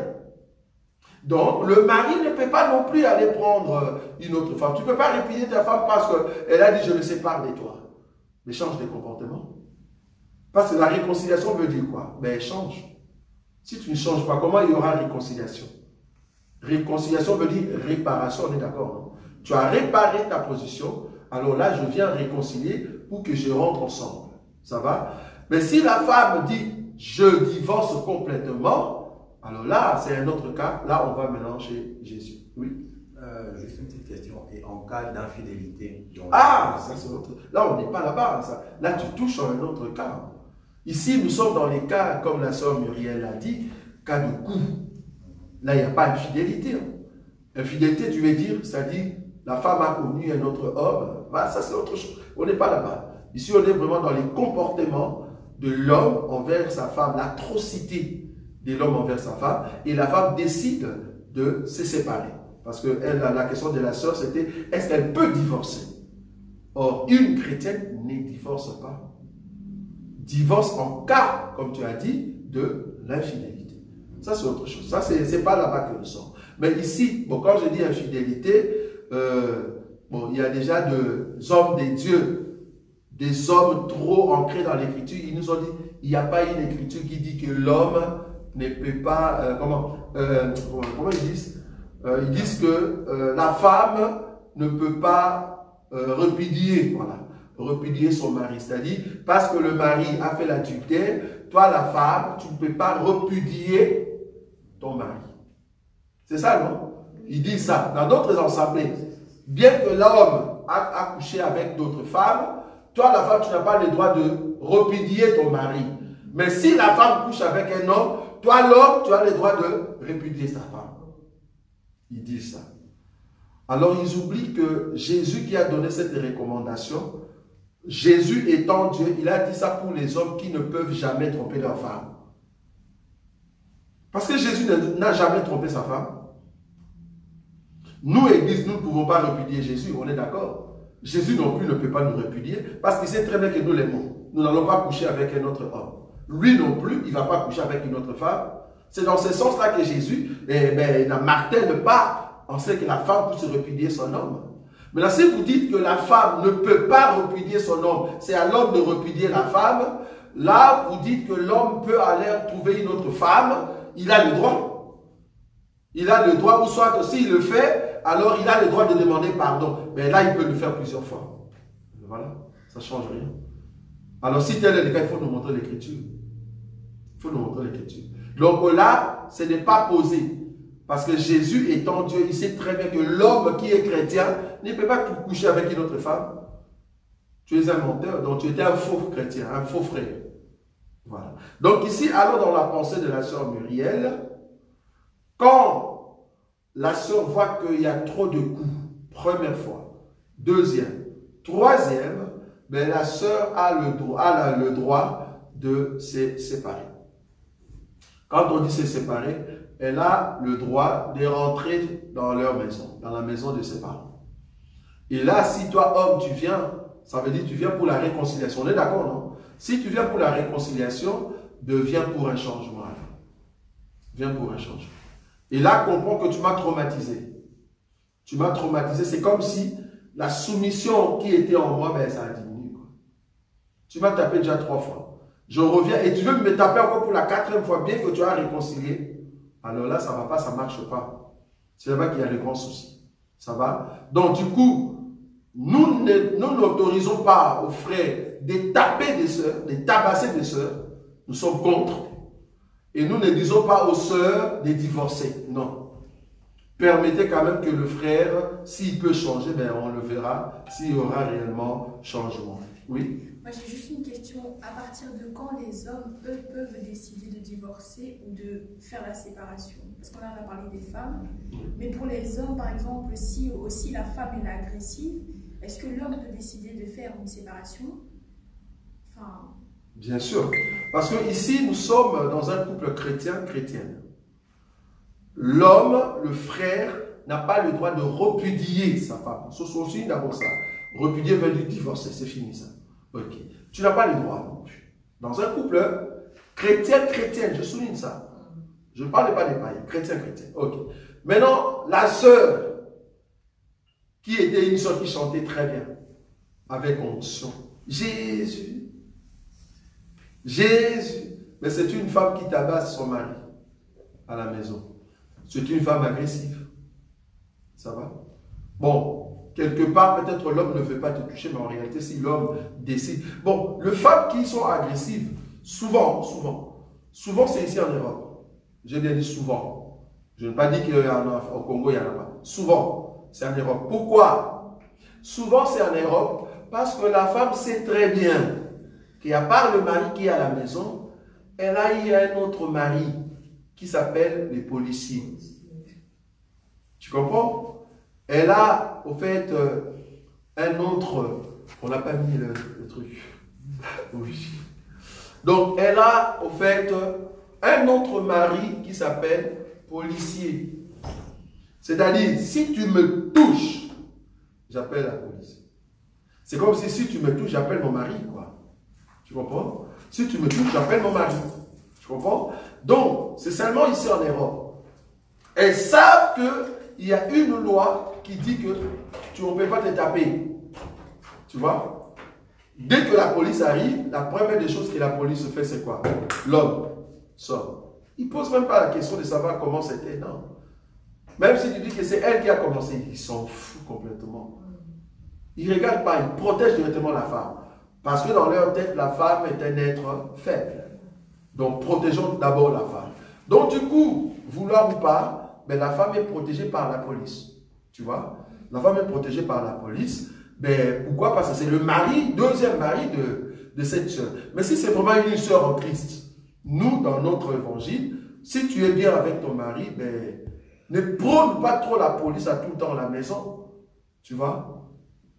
Donc, le mari ne peut pas non plus aller prendre une autre femme. Tu ne peux pas répudier ta femme parce qu'elle a dit, je me sépare de toi. Mais change de comportement. Parce que la réconciliation veut dire quoi? Ben, change. Si tu ne changes pas, comment il y aura réconciliation? Réconciliation veut dire réparation, on est d'accord, non? Tu as réparé ta position, alors là, je viens réconcilier pour que je rentre ensemble. Ça va? Mais si la femme dit, je divorce complètement, alors là, c'est un autre cas. Là, on va maintenant chez Jésus. Oui? Juste une petite question. Et en cas d'infidélité? Ça c'est autre. Là, on n'est pas là-bas. Là, tu touches à un autre cas. Ici, nous sommes dans les cas, comme la sœur Muriel l'a dit, cas de coup. Là, il n'y a pas infidélité. Infidélité, tu veux dire, c'est-à-dire, la femme a connu un autre homme. Ça, c'est autre chose. On n'est pas là-bas. Ici, on est vraiment dans les comportements de l'homme envers sa femme, l'atrocité de l'homme envers sa femme. Et la femme décide de se séparer. Parce que la question de la sœur, c'était, est-ce qu'elle peut divorcer? Or, une chrétienne ne divorce pas. Divorce en cas, comme tu as dit, de l'infidélité. Ça, c'est autre chose. Ça, c'est pas là-bas que nous sommes. Mais ici, quand je dis infidélité, il y a déjà des hommes des dieux, des hommes trop ancrés dans l'écriture. Ils nous ont dit, il n'y a pas une écriture qui dit que l'homme ne peut pas... comment ils disent? Ils disent que la femme ne peut pas repudier, repudier son mari. C'est-à-dire, parce que le mari a fait l'adultère, toi, la femme, tu ne peux pas repudier ton mari. C'est ça, non? Ils disent ça. Dans d'autres assemblées, bien que l'homme a couché avec d'autres femmes, toi, la femme, tu n'as pas le droit de repudier ton mari. Mais si la femme couche avec un homme, toi, l'homme, tu as le droit de répudier sa femme. Ils disent ça. Alors, ils oublient que Jésus qui a donné cette recommandation, Jésus étant Dieu, il a dit ça pour les hommes qui ne peuvent jamais tromper leur femme. Parce que Jésus n'a jamais trompé sa femme. Nous, Église, nous ne pouvons pas répudier Jésus, on est d'accord. Jésus non plus ne peut pas nous répudier parce qu'il sait très bien que nous l'aimons. Nous n'allons pas coucher avec un autre homme. Lui non plus, il ne va pas coucher avec une autre femme. C'est dans ce sens-là que Jésus ne martèle pas en sait que la femme peut se répudier son homme. Maintenant, si vous dites que la femme ne peut pas répudier son homme, c'est à l'homme de répudier la femme, là, vous dites que l'homme peut aller trouver une autre femme, il a le droit. Il a le droit, ou soit s'il le fait, alors il a le droit de demander pardon. Mais là, il peut le faire plusieurs fois. Voilà, ça ne change rien. Alors, si tel est le cas, il faut nous montrer l'écriture. Il faut nous montrer l'écriture. Donc là, ce n'est pas posé. Parce que Jésus étant Dieu, il sait très bien que l'homme qui est chrétien ne peut pas coucher avec une autre femme. Tu es un menteur, donc tu étais un faux chrétien, un faux frère. Voilà. Donc ici, allons dans la pensée de la sœur Muriel. Quand la sœur voit qu'il y a trop de coups, première fois, deuxième, troisième, mais la sœur a le droit de se séparer. Quand on dit se séparer, elle a le droit de rentrer dans leur maison, dans la maison de ses parents. Et là, si toi, homme, tu viens, ça veut dire que tu viens pour la réconciliation. On est d'accord, non? Si tu viens pour la réconciliation, viens pour un changement. Viens pour un changement. Et là, comprends que tu m'as traumatisé. Tu m'as traumatisé. C'est comme si la soumission qui était en moi, ben, ça a diminué. Quoi. Tu m'as tapé déjà 3 fois. Je reviens et tu veux me taper encore pour la 4e fois, bien que tu as réconcilié. Alors là, ça ne va pas, ça ne marche pas. C'est là-bas qu'il y a le grand souci. Ça va? Donc, du coup, nous n'autorisons pas aux frères de taper des sœurs, de tabasser des sœurs. Nous sommes contre. Et nous ne disons pas aux sœurs de divorcer. Non. Permettez quand même que le frère, s'il peut changer, ben on le verra, s'il y aura réellement changement. Oui? Moi, j'ai juste une question. À partir de quand les hommes, eux, peuvent décider de divorcer ou de faire la séparation? Parce qu'on en a parlé des femmes. Mais pour les hommes, par exemple, si aussi la femme est agressive, est-ce que l'homme peut décider de faire une séparation? Enfin... Bien sûr. Parce que ici, nous sommes dans un couple chrétien-chrétienne. L'homme, le frère, n'a pas le droit de repudier sa femme. Ce sont aussi d'abord ça. Repudier veut dire divorcer, c'est fini ça. Ok. Tu n'as pas le droit non plus. Dans un couple chrétien-chrétienne, je souligne ça. Je ne parle pas des païens, chrétien-chrétien. Ok. Maintenant, la sœur, qui était une sœur qui chantait très bien, avec onction. Jésus. Jésus. Mais c'est une femme qui tabasse son mari à la maison. C'est une femme agressive. Ça va? Bon, quelque part, peut-être l'homme ne veut pas te toucher, mais en réalité, si l'homme décide... Bon, les femmes qui sont agressives, souvent, c'est ici en Europe. J'ai bien dit souvent. Je n'ai pas dit qu'au Congo, il n'y en a pas. Souvent, c'est en Europe. Pourquoi? Souvent, c'est en Europe parce que la femme sait très bien qu'à part le mari qui est à la maison, elle a eu un autre mari qui s'appelle les policiers. Tu comprends? Elle a, au fait, un autre... On n'a pas mis le truc. Oui. Donc, elle a, au fait, un autre mari qui s'appelle policier. C'est-à-dire, si tu me touches, j'appelle la police. C'est comme si tu me touches, j'appelle mon mari, quoi. Tu comprends? Si tu me touches, j'appelle mon mari. Tu comprends? Donc, c'est seulement ici en Europe. Elles savent qu'il y a une loi qui dit que tu ne peux pas te taper. Tu vois? Dès que la police arrive, la première des choses que la police fait, c'est quoi? L'homme sort. Il ne pose même pas la question de savoir comment c'était. Non. Même si tu dis que c'est elle qui a commencé, ils s'en foutent complètement. Ils ne regardent pas, ils protègent directement la femme. Parce que dans leur tête, la femme est un être faible. Donc, protégeons d'abord la femme. Donc, du coup, vouloir ou pas, mais la femme est protégée par la police. Tu vois? La femme est protégée par la police. Mais pourquoi? Parce que c'est le mari, deuxième mari de cette sœur. Mais si c'est vraiment une sœur en Christ, nous, dans notre évangile, si tu es bien avec ton mari, ben, ne prône pas trop la police à tout le temps à la maison. Tu vois?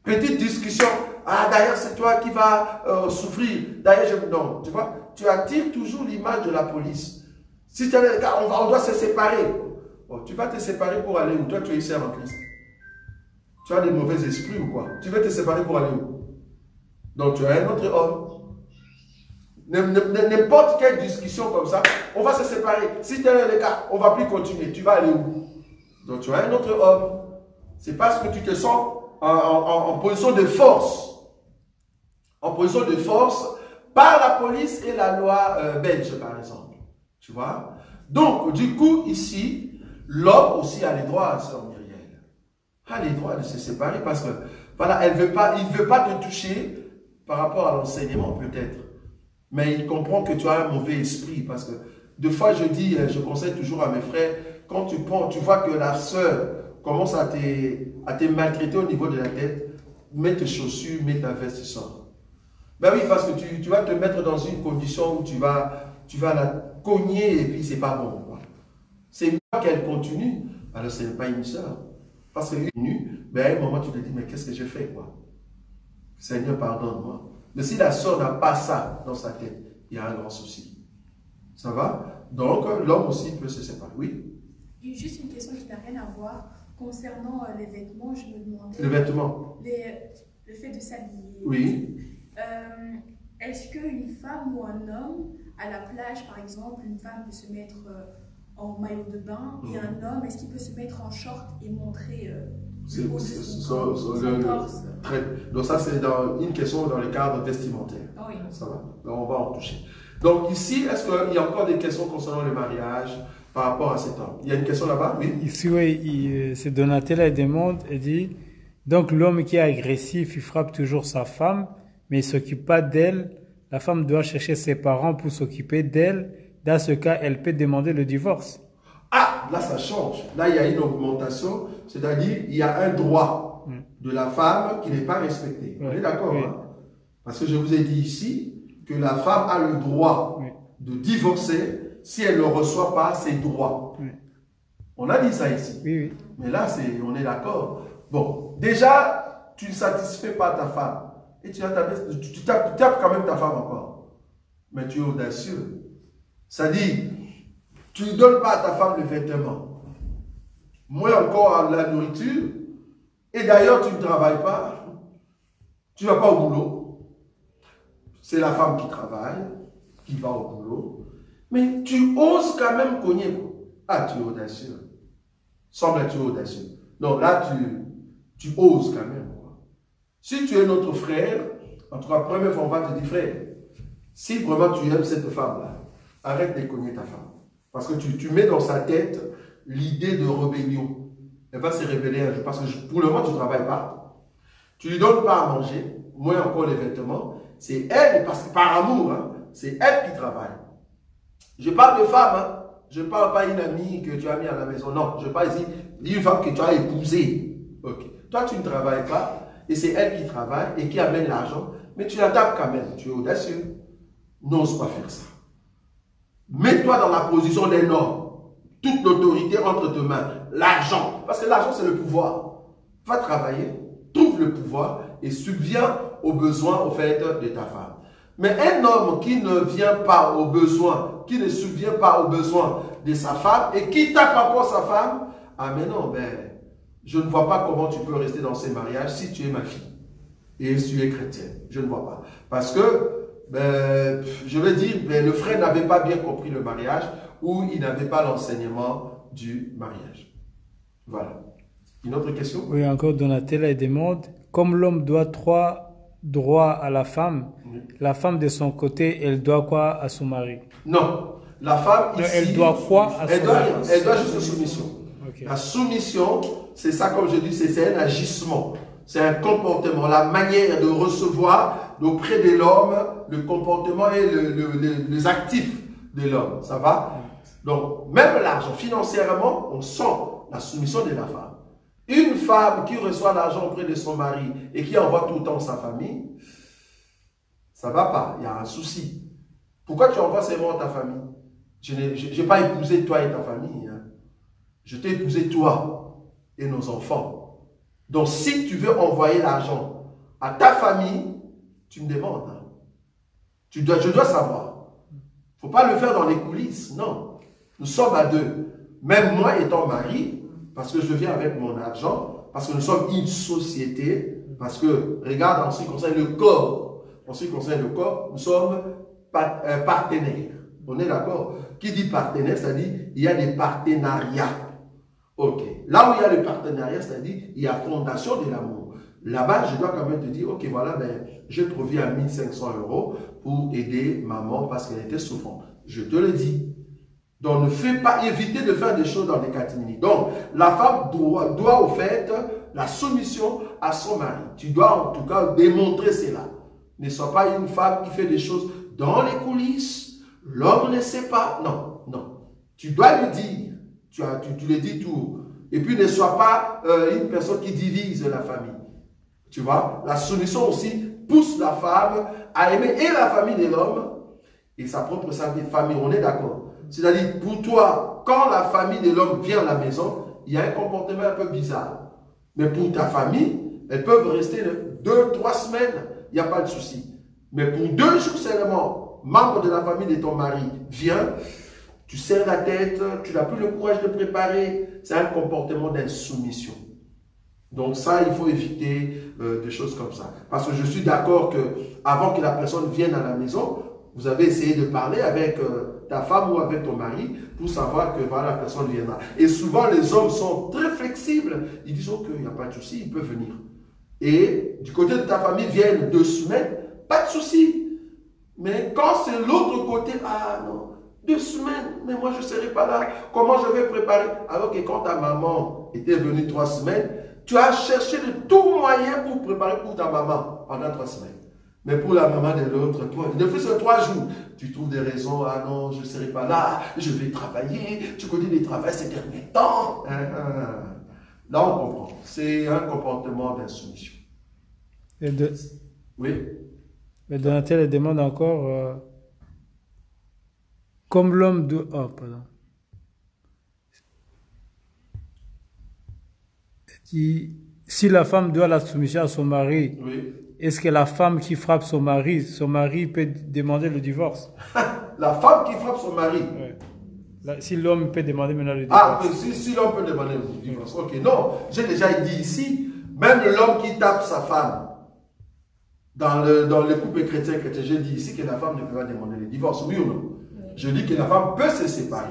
Petite discussion. Ah, d'ailleurs, c'est toi qui vas souffrir. D'ailleurs, non, tu vois, tu attires toujours l'image de la police. Si tu as le cas, on doit se séparer. Bon, tu vas te séparer pour aller où? Toi, tu es ici en Christ. Tu as des mauvais esprits ou quoi? Tu veux te séparer pour aller où? Donc, tu as un autre homme. N'importe quelle discussion comme ça, on va se séparer. Si tu es le cas, on ne va plus continuer. Tu vas aller où? Donc, tu as un autre homme. C'est parce que tu te sens en position de force. En position de force par la police et la loi belge, par exemple. Tu vois? Donc, du coup, ici, l'homme aussi a les droits, sœur Myriel. A les droits de se séparer parce que, voilà, il ne veut pas te toucher par rapport à l'enseignement, peut-être. Mais il comprend que tu as un mauvais esprit parce que, deux fois, je conseille toujours à mes frères, quand tu vois que la sœur commence à te maltraiter au niveau de la tête, mets tes chaussures, mets ta veste, sors. Ben oui, parce que tu vas te mettre dans une condition où tu vas la cogner et puis c'est pas bon. C'est mieux qu'elle continue. Alors, ce n'est pas une sœur. Parce qu'elle continue, mais à un moment, tu te dis, mais qu'est-ce que je fais, quoi? Seigneur, pardonne-moi. Mais si la sœur n'a pas ça dans sa tête, il y a un grand souci. Ça va? Donc, l'homme aussi peut se séparer. Oui? Juste une question qui n'a rien à voir. Concernant les vêtements, je me demandais... Les vêtements? Le fait de s'habiller. Oui. Est-ce qu'une femme ou un homme, à la plage par exemple, une femme peut se mettre en maillot de bain et un homme, est-ce qu'il peut se mettre en short et montrer le haut de son torse? Donc ça c'est une question dans le cadre vestimentaire. Oui. Ça va? Donc on va en toucher. Donc ici, est-ce qu'il y a encore des questions concernant le mariage par rapport à cet homme? Il y a une question là-bas? Oui. Ici, oui, c'est Donatella qui demande, elle dit, donc l'homme qui est agressif, il frappe toujours sa femme, mais il ne s'occupe pas d'elle. La femme doit chercher ses parents pour s'occuper d'elle. Dans ce cas, elle peut demander le divorce. Ah, là ça change. Là il y a une augmentation, c'est-à-dire il y a un droit de la femme qui n'est pas respecté. Vous êtes d'accord? Oui. Hein? Parce que je vous ai dit ici que la femme a le droit de divorcer si elle ne reçoit pas ses droits. Oui. On a dit ça ici. Oui, oui. Mais là, on est d'accord. Bon, déjà, tu ne satisfais pas ta femme. Et tu tapes quand même ta femme encore. Mais tu es audacieux. Ça dit, tu ne donnes pas à ta femme le vêtement. Moins encore la nourriture. Et d'ailleurs, tu ne travailles pas. Tu ne vas pas au boulot. C'est la femme qui travaille, qui va au boulot. Mais tu oses quand même cogner. Ah, tu es audacieux. Semble-tu audacieux. Donc là, tu oses quand même. Si tu es notre frère, en tout cas, première fois, on va te dire, frère, si vraiment tu aimes cette femme-là, arrête de cogner ta femme. Parce que tu mets dans sa tête l'idée de rébellion. Elle va se révéler un jour. Parce que pour le moment, tu ne travailles pas. Tu ne lui donnes pas à manger, moins encore les vêtements. C'est elle, parce que par amour, hein, c'est elle qui travaille. Je parle de femme, hein. Je ne parle pas d'une amie que tu as mis à la maison. Non, je parle ici d'une femme que tu as épousée. Okay. Toi, tu ne travailles pas. Et c'est elle qui travaille et qui amène l'argent, mais tu la tapes quand même, tu es audacieux. N'ose pas faire ça. Mets-toi dans la position d'un homme. Toute l'autorité entre tes mains. L'argent, parce que l'argent c'est le pouvoir. Va travailler, trouve le pouvoir et subviens aux besoins au fait de ta femme. Mais un homme qui ne vient pas aux besoins, qui ne subvient pas aux besoins de sa femme et qui tape encore sa femme, ah mais non, ben... Je ne vois pas comment tu peux rester dans ces mariages si tu es ma fille et si tu es chrétienne. Je ne vois pas. Parce que, je veux dire, le frère n'avait pas bien compris le mariage ou il n'avait pas l'enseignement du mariage. Voilà. Une autre question? Oui, encore Donatella demande, comme l'homme doit 3 droits à la femme, la femme de son côté, elle doit quoi à son mari? Non. La femme ici... Elle doit quoi à son mari? Elle doit juste soumission. Okay. La soumission, c'est ça, comme je dis, c'est un agissement, c'est un comportement, la manière de recevoir auprès de l'homme, le comportement et les actifs de l'homme. Ça va? Donc, même l'argent, financièrement, on sent la soumission de la femme. Une femme qui reçoit l'argent auprès de son mari et qui envoie tout le temps sa famille, ça ne va pas, il y a un souci. Pourquoi tu envoies seulement ta famille? Je n'ai pas épousé toi et ta famille. Hein. Je t'ai épousé toi et nos enfants. Donc, si tu veux envoyer l'argent à ta famille, tu me demandes. Hein. Je dois savoir. Il ne faut pas le faire dans les coulisses. Non. Nous sommes à deux. Même moi étant mari, parce que je viens avec mon argent, parce que nous sommes une société, parce que, regarde, en ce qui concerne le corps, nous sommes partenaires. On est d'accord? Qui dit partenaire, c'est-à-dire il y a des partenariats. Ok. Là où il y a le partenariat, c'est-à-dire il y a fondation de l'amour. Là-bas, je dois quand même te dire, ok, voilà, ben, je proviens à 1500 € pour aider maman parce qu'elle était souffrante. Je te le dis. Donc, ne fais pas, éviter de faire des choses dans les catiminies. Donc, la femme doit au fait la soumission à son mari. Tu dois en tout cas démontrer cela. Ne sois pas une femme qui fait des choses dans les coulisses. L'homme ne sait pas. Non, non. Tu dois le dire. Tu le dis tout. Et puis, ne sois pas une personne qui divise la famille. Tu vois, la soumission aussi pousse la femme à aimer et la famille de l'homme et sa propre famille. On est d'accord. C'est-à-dire, pour toi, quand la famille de l'homme vient à la maison, il y a un comportement un peu bizarre. Mais pour ta famille, elles peuvent rester 2, 3 semaines, il n'y a pas de souci. Mais pour 2 jours seulement, membre de la famille de ton mari vient, tu serres la tête, tu n'as plus le courage de préparer. C'est un comportement d'insoumission. Donc ça, il faut éviter des choses comme ça. Parce que je suis d'accord que avant que la personne vienne à la maison, vous avez essayé de parler avec ta femme ou avec ton mari pour savoir que voilà, la personne viendra. Et souvent, les hommes sont très flexibles. Ils disent qu'il n'y a pas de souci, il peut venir. Et du côté de ta famille, viennent 2 semaines, pas de souci. Mais quand c'est l'autre côté, ah non, 2 semaines, mais moi je ne serai pas là. Comment je vais préparer? Alors que quand ta maman était venue 3 semaines, tu as cherché de tout moyen pour préparer pour ta maman pendant 3 semaines. Mais pour la maman de l'autre, toi, depuis ces 3 jours, tu trouves des raisons. Ah non, je ne serai pas là, je vais travailler. Tu connais les travails ces derniers temps. Là, on comprend. C'est un comportement d'insoumission. Oui. Mais Donatelle elle demande encore, comme l'homme doit... Oh, pardon. Si la femme doit la soumission à son mari, Oui. est-ce que la femme qui frappe son mari peut demander le divorce? La femme qui frappe son mari. Ouais. Là, si l'homme peut demander maintenant le divorce. Ah, si l'homme peut demander le divorce. Ok, non, j'ai déjà dit ici, même l'homme qui tape sa femme, dans le couple chrétien, j'ai dit ici que la femme ne peut pas demander le divorce, oui ou non? Je dis que la femme peut se séparer.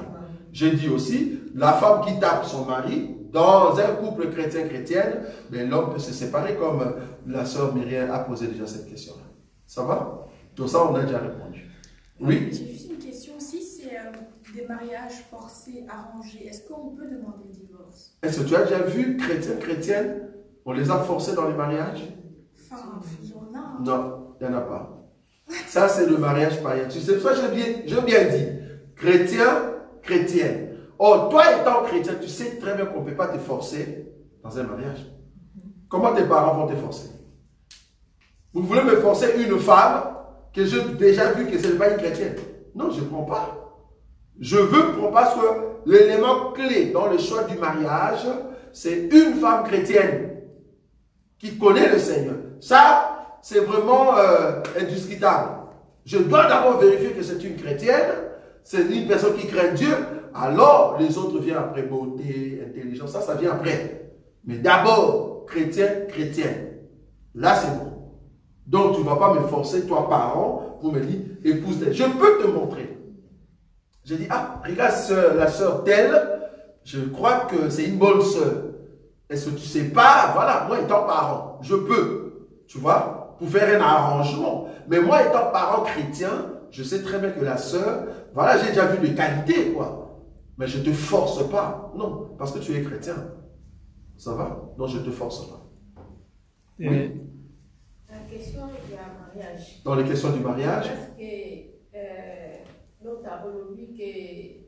J'ai dit aussi, la femme qui tape son mari, dans un couple chrétien-chrétienne, l'homme peut se séparer, comme la sœur Myriam a posé déjà cette question-là. Ça va? Tout ça, on a déjà répondu. Oui? J'ai juste une question. Si c'est des mariages forcés, arrangés, est-ce qu'on peut demander le divorce? Est-ce que tu as déjà vu chrétienne, on les a forcés dans les mariages? Enfin, il y en a. Non, il n'y en a pas. Ça, c'est le mariage païen. Tu sais, ça, j'ai bien dit. Chrétienne. Oh, toi étant chrétien, tu sais très bien qu'on ne peut pas te forcer dans un mariage. Comment tes parents vont te forcer? Vous voulez me forcer une femme que j'ai déjà vu que ce n'est pas une chrétienne? Non, je ne prends pas. Je veux prendre parce que l'élément clé dans le choix du mariage, c'est une femme chrétienne qui connaît le Seigneur. Ça, c'est vraiment indiscutable. Je dois d'abord vérifier que c'est une chrétienne, c'est une personne qui craint Dieu, alors les autres viennent après, beauté, intelligence, ça vient après. Mais d'abord, chrétienne. Là, c'est bon. Donc, tu ne vas pas me forcer, toi, parent, pour me dire, épouse-les. Je peux te montrer. Je dis, ah, regarde la sœur telle, je crois que c'est une bonne sœur. Est-ce que tu ne sais pas? Voilà, moi étant parent, je peux, tu vois, pour faire un arrangement. Mais moi étant parent chrétien, je sais très bien que la sœur, voilà, j'ai déjà vu des qualités, quoi. Mais je ne te force pas. Non, parce que tu es chrétien. Ça va? Non, je ne te force pas. Oui. La question du mariage. Dans les questions du mariage. Parce que l'autre a relevé que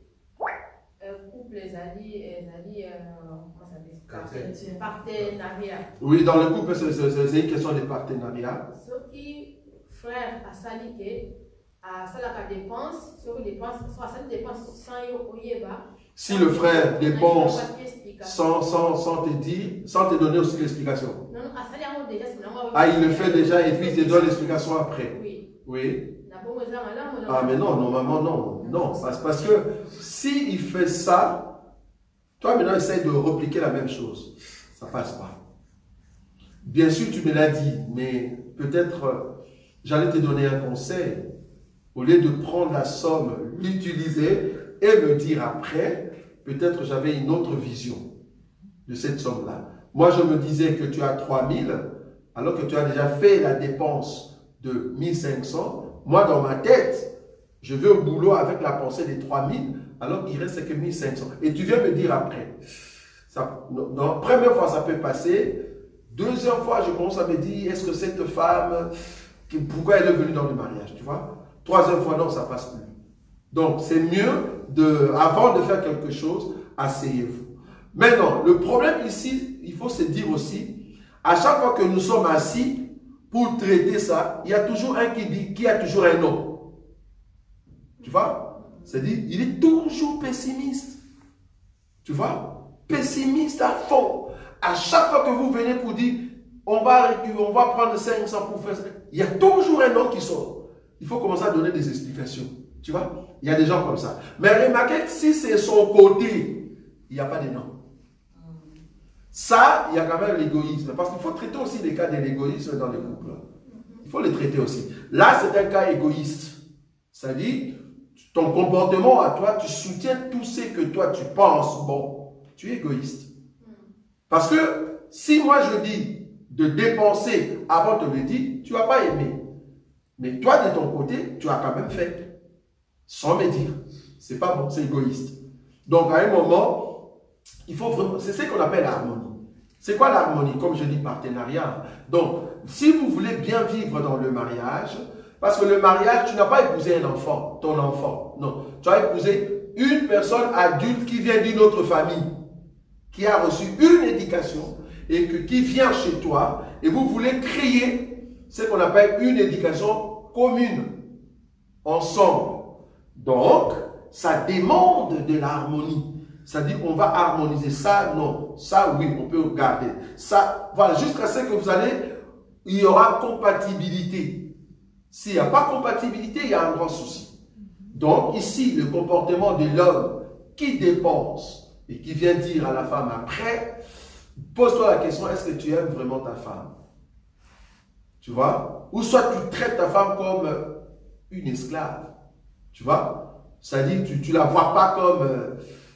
couple les alliés, comment ça s'appelle? Partenariat. Oui, dans le couple, c'est une question de partenariat. Ce qui, frère, a sali que ça la dépense, sur les dépenses, soit ça dépense sans oyeba. Si le frère dépense sans te dire, sans te donner aussi l'explication. Non, déjà, ah, il le fait déjà et puis il te donne l'explication après. Oui. Ah, mais non, normalement, non. Non, parce que s'il fait ça, toi maintenant essaye de repliquer la même chose. Ça passe pas. Bien sûr, tu me l'as dit, mais peut-être j'allais te donner un conseil. Au lieu de prendre la somme, l'utiliser et me dire après, peut-être j'avais une autre vision de cette somme-là. Moi, je me disais que tu as 3000, alors que tu as déjà fait la dépense de 1500. Moi, dans ma tête, je vais au boulot avec la pensée des 3000, alors qu'il reste que 1500. Et tu viens me dire après. La première fois, ça peut passer. Deuxième fois, je commence à me dire, est-ce que cette femme, pourquoi elle est venue dans le mariage, tu vois? Troisième fois, non, ça passe plus. Donc, c'est mieux, avant de faire quelque chose, asseyez-vous. Maintenant, le problème ici, il faut se dire aussi, à chaque fois que nous sommes assis pour traiter ça, il y a toujours un qui dit qu'il y a toujours un non. Tu vois? C'est-à-dire, il est toujours pessimiste. Tu vois? Pessimiste à fond. À chaque fois que vous venez pour dire, on va prendre 500 pour faire ça, il y a toujours un nom qui sort. Il faut commencer à donner des explications. Tu vois? Il y a des gens comme ça. Mais remarquez que si c'est son côté, il n'y a pas de nom. Ça, il y a quand même l'égoïsme. Parce qu'il faut traiter aussi les cas de l'égoïsme dans les couples. Il faut les traiter aussi. Là, c'est un cas égoïste. C'est-à-dire, ton comportement à toi, tu soutiens tout ce que toi tu penses. Bon, tu es égoïste. Parce que si moi je dis de dépenser avant de te le dire, tu ne vas pas aimer. Mais toi, de ton côté, tu as quand même fait. Sans me dire. C'est pas bon, c'est égoïste. Donc, à un moment, il faut vraiment. C'est ce qu'on appelle l'harmonie. C'est quoi l'harmonie? Comme je dis, partenariat. Donc, si vous voulez bien vivre dans le mariage, parce que le mariage, tu n'as pas épousé un enfant, ton enfant. Non. Tu as épousé une personne adulte qui vient d'une autre famille, qui a reçu une éducation et qui vient chez toi, et vous voulez créer ce qu'on appelle une éducation commune, ensemble. Donc, ça demande de l'harmonie. C'est-à-dire, on va harmoniser ça, non. Ça, oui, on peut garder. Ça, voilà, jusqu'à ce que vous allez, il y aura compatibilité. S'il n'y a pas compatibilité, il y a un grand souci. Donc, ici, le comportement de l'homme qui dépense et qui vient dire à la femme après, pose-toi la question, est-ce que tu aimes vraiment ta femme? Tu vois? Ou soit tu traites ta femme comme une esclave. Tu vois? C'est-à-dire, tu ne la vois pas comme...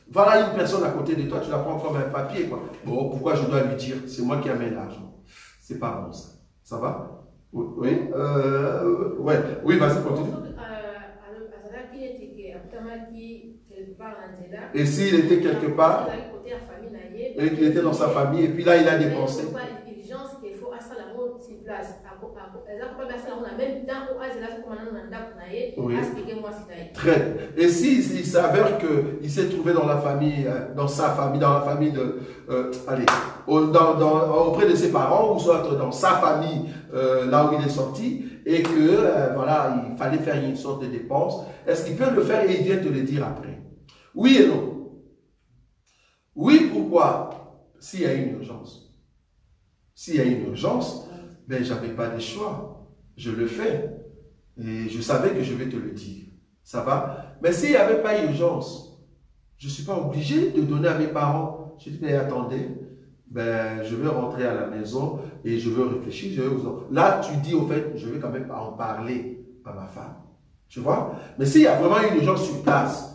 voilà une personne à côté de toi, tu la prends comme un papier, quoi. Bon, pourquoi je dois lui dire? C'est moi qui amène l'argent. C'est pas bon, ça. Ça va? Oui, ouais. Oui, vas-y, continue. Et s'il était quelque part, et qu'il était dans sa famille, et puis là, il a dépensé. Oui. Très bien. Et s'il s'avère qu'il s'est trouvé dans la famille, dans sa famille, dans la famille de, auprès de ses parents, ou soit dans sa famille, là où il est sorti, et que, voilà, il fallait faire une sorte de dépense, est-ce qu'il peut le faire et il vient te le dire après? Oui et non. Oui, pourquoi? S'il y a une urgence. S'il y a une urgence, ben, je n'avais pas de choix. Je le fais. Et je savais que je vais te le dire. Ça va? Mais s'il n'y avait pas urgence, je ne suis pas obligé de donner à mes parents. Je dis, mais attendez, ben, je vais rentrer à la maison et je veux réfléchir. Je vais vous en... Là, tu dis, au fait, je vais quand même en parler à ma femme. Tu vois? Mais s'il y a vraiment une urgence sur place,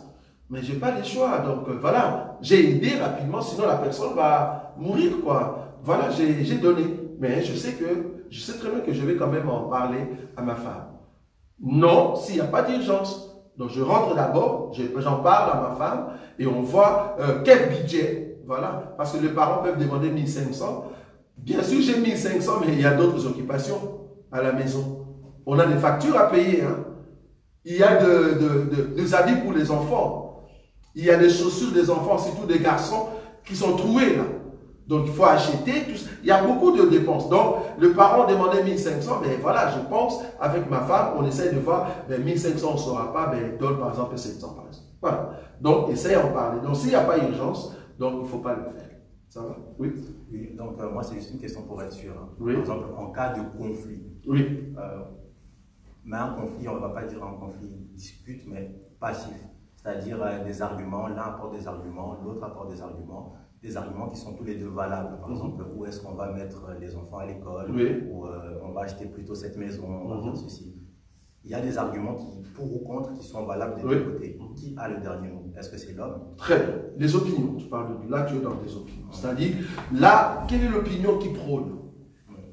mais je n'ai pas le choix. Donc, voilà, j'ai aidé rapidement, sinon la personne va mourir, quoi. Voilà, j'ai donné. Mais je sais très bien que je vais quand même en parler à ma femme. Non, s'il n'y a pas d'urgence. Donc, je rentre d'abord, j'en parle à ma femme et on voit quel budget. Voilà, parce que les parents peuvent demander 1500. Bien sûr, j'ai 1500, mais il y a d'autres occupations à la maison. On a des factures à payer. Hein. Il y a des habits pour les enfants. Il y a des chaussures des enfants, surtout des garçons, qui sont troués là. Donc, il faut acheter. Il y a beaucoup de dépenses. Donc, le parent demandait 1500, mais voilà, je pense, avec ma femme, on essaie de voir, ben, 1500, on ne saura pas, ben, donne par exemple 700 par exemple. Voilà. Donc, essaye d'en parler. Donc, s'il n'y a pas d'urgence, donc il ne faut pas le faire. Ça va? Oui. Oui, donc moi, c'est juste une question pour être sûr. Hein. Oui. Par exemple, en cas de conflit. Oui. Mais un conflit, on ne va pas dire un conflit dispute, mais passif. C'est-à-dire des arguments, l'un apporte des arguments, l'autre apporte des arguments qui sont tous les deux valables. Par exemple, où est-ce qu'on va mettre les enfants à l'école, oui. ou on va acheter plutôt cette maison, on va faire ceci. Il y a des arguments qui, pour ou contre, qui sont valables des deux côtés. Qui a le dernier mot? Est-ce que c'est l'homme? Très bien. Les opinions, tu parles de là, tu es dans des opinions. C'est-à-dire, là, quelle est l'opinion qui prône?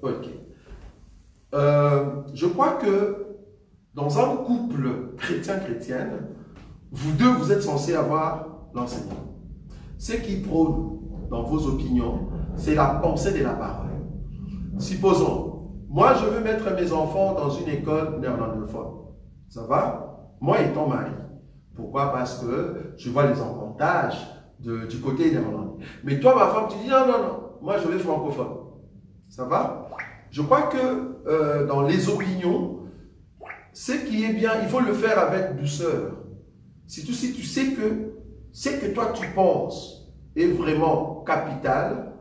Ok. Je crois que dans un couple chrétien-chrétienne, vous deux, vous êtes censés avoir l'enseignement. Ce qui prône dans vos opinions, c'est la pensée de la parole. Supposons, moi je veux mettre mes enfants dans une école néerlandophone. Ça va? Moi étant mari. Pourquoi? Parce que je vois les avantages du côté néerlandais. Mais toi, ma femme, tu dis non, non, non, moi je veux francophone. Ça va? Je crois que dans les opinions, ce qui est bien, il faut le faire avec douceur. Surtout si tu sais que ce que toi tu penses est vraiment capital,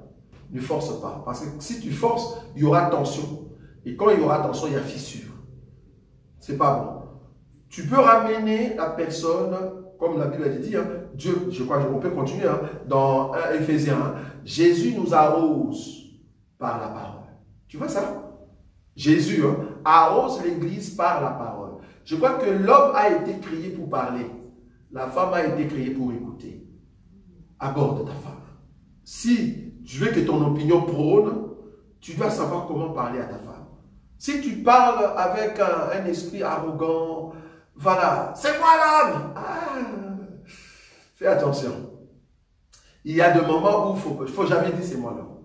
ne force pas. Parce que si tu forces, il y aura tension. Et quand il y aura tension, il y a fissure. C'est pas bon. Tu peux ramener la personne, comme la Bible a dit, hein, Dieu, je crois qu'on peut continuer, hein, dans 1 Éphésiens 1, Jésus nous arrose par la parole. Tu vois ça? Jésus arrose l'Église par la parole. Je crois que l'homme a été créé pour parler. La femme a été créée pour écouter. Aborde ta femme. Si tu veux que ton opinion prône, tu dois savoir comment parler à ta femme. Si tu parles avec un esprit arrogant, voilà, c'est moi l'homme. Fais attention. Il y a des moments où il ne faut jamais dire c'est moi l'homme.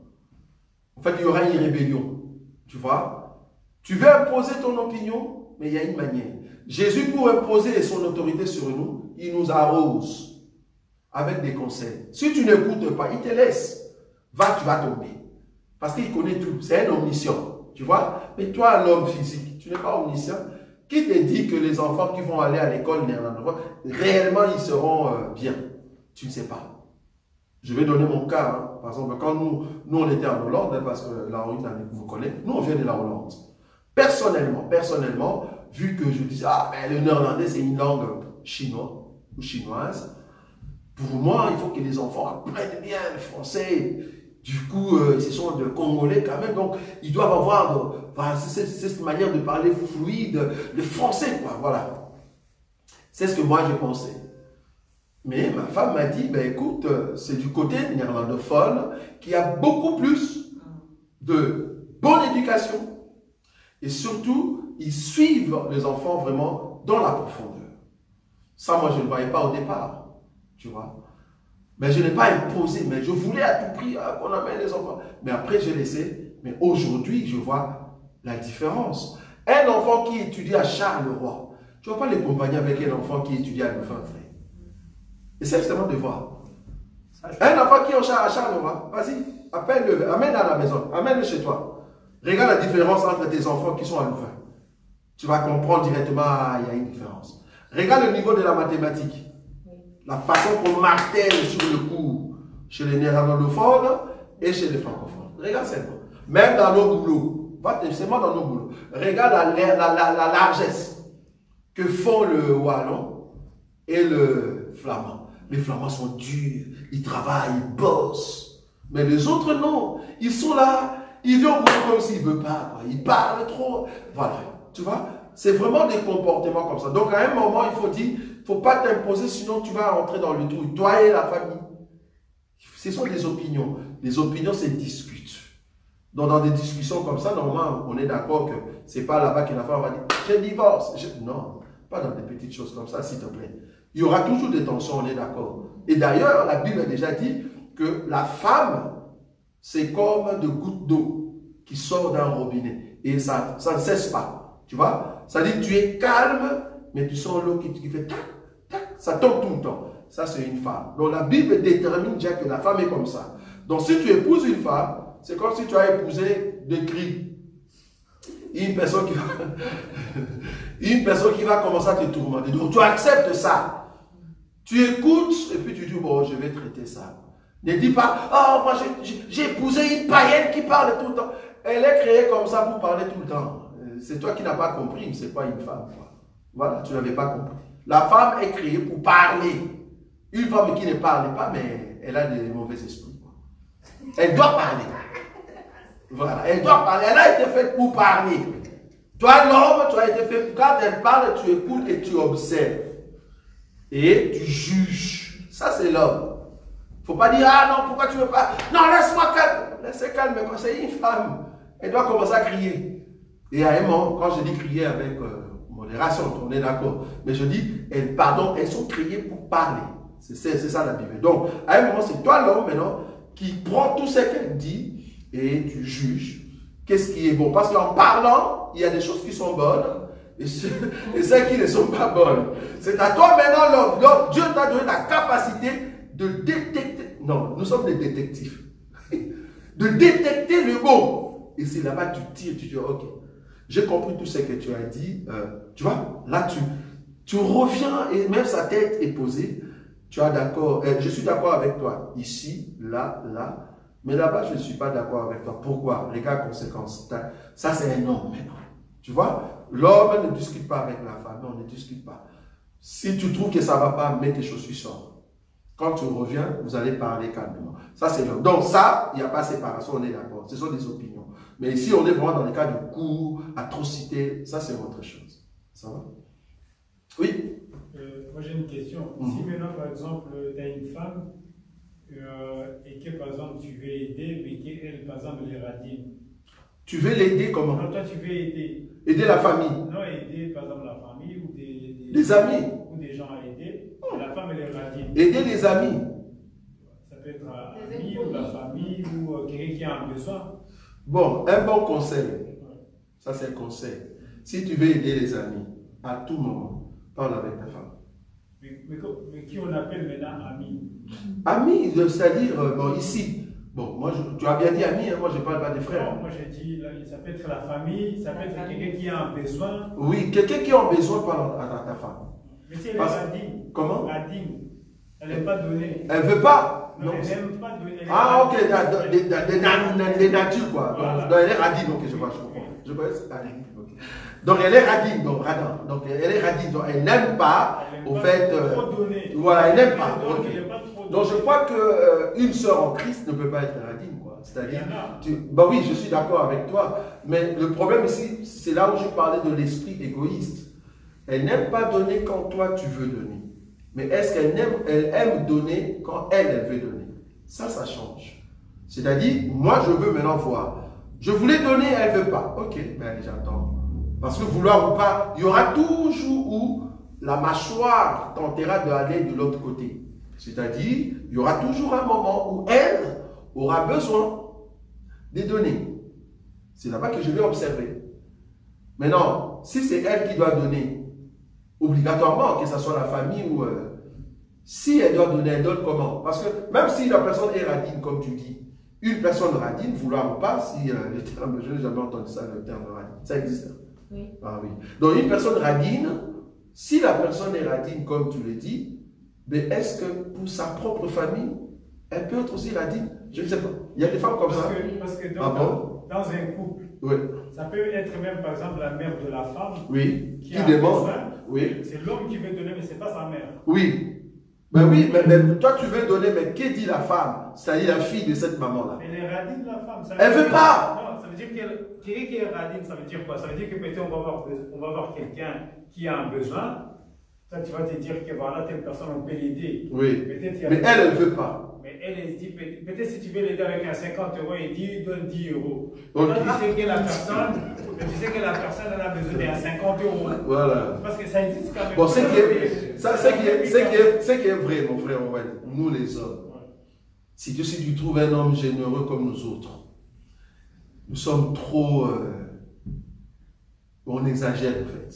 En fait, il y aura une rébellion. Tu vois? Tu veux imposer ton opinion, mais il y a une manière. Jésus, pour imposer son autorité sur nous, il nous arrose avec des conseils. Si tu n'écoutes pas, il te laisse. Va, tu vas tomber. Parce qu'il connaît tout. C'est un omniscient. Tu vois? Mais toi, l'homme physique, tu n'es pas omniscient. Qui te dit que les enfants qui vont aller à l'école néerlandoise, réellement, ils seront bien? Tu ne sais pas. Je vais donner mon cas. Hein. Par exemple, quand nous on était en Hollande, hein, parce que la Hollande vous connaît, nous, on vient de la Hollande. Personnellement, vu que je dis, le néerlandais, c'est une langue chinoise, pour moi, il faut que les enfants apprennent bien le français. Du coup, ce sont des Congolais quand même, donc ils doivent avoir cette manière de parler fluide, le français, quoi, voilà. C'est ce que moi, je pensais. Mais ma femme m'a dit, ben écoute, c'est du côté néerlandophone qui a beaucoup plus de bonne éducation. Et surtout, ils suivent les enfants vraiment dans la profondeur. Ça, moi, je ne le voyais pas au départ. Tu vois. Mais je n'ai pas imposé, mais je voulais à tout prix qu'on amène les enfants. Mais après, j'ai laissé. Mais aujourd'hui, je vois la différence. Un enfant qui étudie à Charleroi, tu ne vas pas l'accompagner avec un enfant qui étudie à Louvain, frère. Essaye seulement de voir. Un enfant qui est à Charleroi, vas-y, appelle-le, amène-le à la maison, amène-le chez toi. Regarde la différence entre tes enfants qui sont à Louvain. Tu vas comprendre directement, il y a une différence. Regarde le niveau de la mathématique. La façon qu'on martèle sur le cours chez les néerlandophones et chez les francophones. Regarde seulement. Même dans nos boulots. Va seulement dans nos boulots. Regarde la largesse que font le wallon et le flamand. Les flamands sont durs, ils travaillent, ils bossent. Mais les autres, non. Ils sont là, ils viennent au boulot comme s'ils ne veulent pas. Quoi. Ils parlent trop. Voilà. Tu vois? C'est vraiment des comportements comme ça. Donc, à un moment, il faut dire, il ne faut pas t'imposer, sinon tu vas rentrer dans le trou. Toi et la famille. Ce sont des opinions. Les opinions, c'est discute. Donc, dans des discussions comme ça, normalement, on est d'accord que ce n'est pas là-bas que la femme va dire, je divorce. Non, pas dans des petites choses comme ça, s'il te plaît. Il y aura toujours des tensions, on est d'accord. Et d'ailleurs, la Bible a déjà dit que la femme, c'est comme de gouttes d'eau qui sortent d'un robinet. Et ça ne cesse pas. Tu vois? Ça dit, tu es calme, mais tu sens l'eau qui fait tac, tac, ça tombe tout le temps. Ça, c'est une femme. Donc, la Bible détermine déjà que la femme est comme ça. Donc, si tu épouses une femme, c'est comme si tu as épousé des cris. Une personne qui va commencer à te tourmenter. Donc, tu acceptes ça. Tu écoutes et puis tu dis, bon, je vais traiter ça. Ne dis pas, oh, moi, j'ai épousé une païenne qui parle tout le temps. Elle est créée comme ça pour parler tout le temps. C'est toi qui n'as pas compris, c'est pas une femme. Quoi. Voilà, tu n'avais pas compris. La femme est créée pour parler. Une femme qui ne parle pas, mais elle a des mauvais esprits. Quoi. Elle doit parler. Voilà, elle doit parler. Elle a été faite pour parler. Toi, l'homme, tu as été fait pour, quand elle parle, tu écoutes et tu observes. Et tu juges. Ça, c'est l'homme. Il ne faut pas dire, ah non, pourquoi tu ne veux pas? Non, laisse-moi calme. Laisse-moi calme, mais quand c'est une femme, elle doit commencer à crier. Et à un moment, quand je dis crier avec modération, on est d'accord. Mais je dis, elles sont créées pour parler. C'est ça la Bible. Donc, à un moment, c'est toi l'homme maintenant qui prend tout ce qu'elle dit et tu juges. Qu'est-ce qui est bon? Parce qu'en parlant, il y a des choses qui sont bonnes et celles qui ne sont pas bonnes. C'est à toi maintenant l'homme. Dieu t'a donné la capacité de détecter. Non, nous sommes des détectives. De détecter le bon. Et c'est là-bas que tu tires, tu dis, ok. J'ai compris tout ce que tu as dit. Tu vois, là, tu reviens et même sa tête est posée. tu as d'accord, je suis d'accord avec toi, ici, là, là, mais là-bas, je ne suis pas d'accord avec toi. Pourquoi? Regarde conséquences. Ça, c'est un homme maintenant. Tu vois? L'homme ne discute pas avec la femme, non, on ne discute pas. Si tu trouves que ça ne va pas, mets tes chaussures, sors. Quand tu reviens, vous allez parler calmement. Ça, c'est l'homme. Donc ça, il n'y a pas de séparation, on est d'accord. Ce sont des opinions. Mais ici, on est vraiment dans les cas de coups, atrocités, ça, c'est autre chose. Ça va? Oui? Moi, j'ai une question. Si maintenant, par exemple, tu as une femme et que, par exemple, tu veux aider, mais qu'elle, par exemple, elle est radine. Tu veux l'aider comment? Non, toi, tu veux aider. Aider la famille? Non, aider, par exemple, la famille ou des amis. Ou des gens à aider. La femme, elle est radine. Aider les amis. Ça peut être amis ou la famille ou quelqu'un qui a un besoin. Bon, un bon conseil. Ça, c'est un conseil. Si tu veux aider les amis, à tout moment, parle avec ta femme. Mais qui on appelle maintenant ami? Ami, c'est-à-dire, bon, ici, bon, moi, tu as bien dit ami, hein, moi, je ne parle pas des frères. Non, moi, j'ai dit, ça peut être la famille, ça peut être quelqu'un qui a un besoin. Oui, quelqu'un qui a besoin, parle à ta femme. Mais si elle est radine. Comment? Radine. Elle n'est pas donnée. Elle ne veut pas? Non, elle n'aime pas donner. Ah, ok, des natures, quoi. Voilà. Donc, elle est radine, ok, je vois, je comprends. Je vois, c'est radine, ok. Donc, elle est radine, donc radin. Donc, elle est radine, donc elle n'aime pas, au fait. Voilà, elle n'aime pas. Okay. Donc, je crois qu'une sœur en Christ ne peut pas être radine, quoi. C'est-à-dire, bah oui, je suis d'accord avec toi. Mais le problème ici, c'est là où je parlais de l'esprit égoïste. Elle n'aime pas donner quand toi tu veux donner. Mais est-ce qu'elle aime donner quand elle veut donner? Ça change. C'est-à-dire, moi je veux maintenant voir. Je voulais donner, elle ne veut pas. Ok, ben j'attends. Parce que vouloir ou pas, il y aura toujours où la mâchoire tentera d'aller de l'autre côté. C'est-à-dire, il y aura toujours un moment où elle aura besoin de donner. C'est là-bas que je vais observer. Maintenant, si c'est elle qui doit donner, obligatoirement, que ce soit la famille ou... si elle doit donner, elle donne comment? Parce que même si la personne est radine, comme tu dis, une personne radine, vouloir ou pas, si le terme, je n'ai jamais entendu ça, le terme radine, ça existe. Oui. Ah oui. Donc une personne radine, si la personne est radine, comme tu le dis, mais est-ce que pour sa propre famille, elle peut être aussi radine? Je ne sais pas. Il y a des femmes comme ça. Parce que bon? dans un couple, oui. Ça peut être même, par exemple, la mère de la femme qui a demande. Besoin. Oui. C'est l'homme qui veut donner, mais ce n'est pas sa mère. Oui. Ben oui, mais toi tu veux donner, mais que dit la femme? C'est-à-dire la fille de cette maman-là. Elle est radine, la femme. Elle ne veut pas. Non, ça veut dire quelqu'un qui est radine, ça veut dire quoi? Ça veut dire que peut-être on va voir quelqu'un qui a un besoin. Toi, tu vas te dire que voilà, telle personne, on peut l'aider. Oui. Mais elle ne veut pas. Mais elle se dit, peut-être si tu veux l'aider avec un 50 €, il dit, donne 10 €. Okay. Tu sais que la personne, elle a besoin d'un 50 €. Voilà. Parce que ça existe quand même. Bon, ce qui est vrai, mon frère Owen, nous les hommes, si tu trouves un homme généreux comme nous autres, nous sommes trop... on exagère en fait.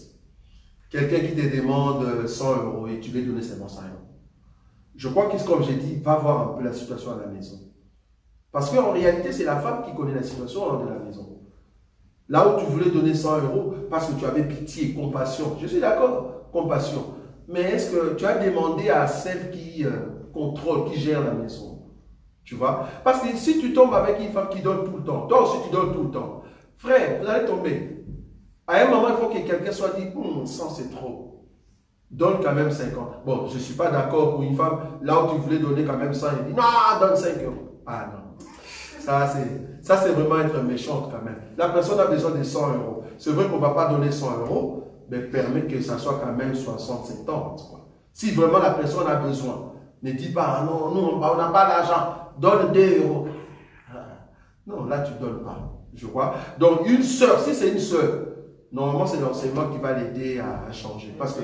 Quelqu'un qui te demande 100 € et tu veux donner seulement 100 €. Je crois que, comme j'ai dit, va voir un peu la situation à la maison. Parce qu'en réalité, c'est la femme qui connaît la situation de la maison. Là où tu voulais donner 100 € parce que tu avais pitié, compassion. Je suis d'accord, compassion. Mais est-ce que tu as demandé à celle qui contrôle, qui gère la maison? Tu vois? Parce que si tu tombes avec une femme qui donne tout le temps, toi aussi tu donnes tout le temps, frère, vous allez tomber. À un moment, il faut que quelqu'un soit dit, 100 c'est trop. Donne quand même 50. Bon, je ne suis pas d'accord pour une femme, là où tu voulais donner quand même 100, il dit, non, donne 5 €. Ah non. Ça, c'est vraiment être méchante quand même. La personne a besoin de 100 €. C'est vrai qu'on ne va pas donner 100 €, mais permet que ça soit quand même 60, 70. Quoi. Si vraiment la personne a besoin, ne dis pas, ah non, nous, on n'a pas d'argent, donne 2 €. Non, là, tu ne donnes pas. Je crois. Donc, une sœur, si c'est une sœur, normalement, c'est l'enseignement qui va l'aider à changer. Parce que,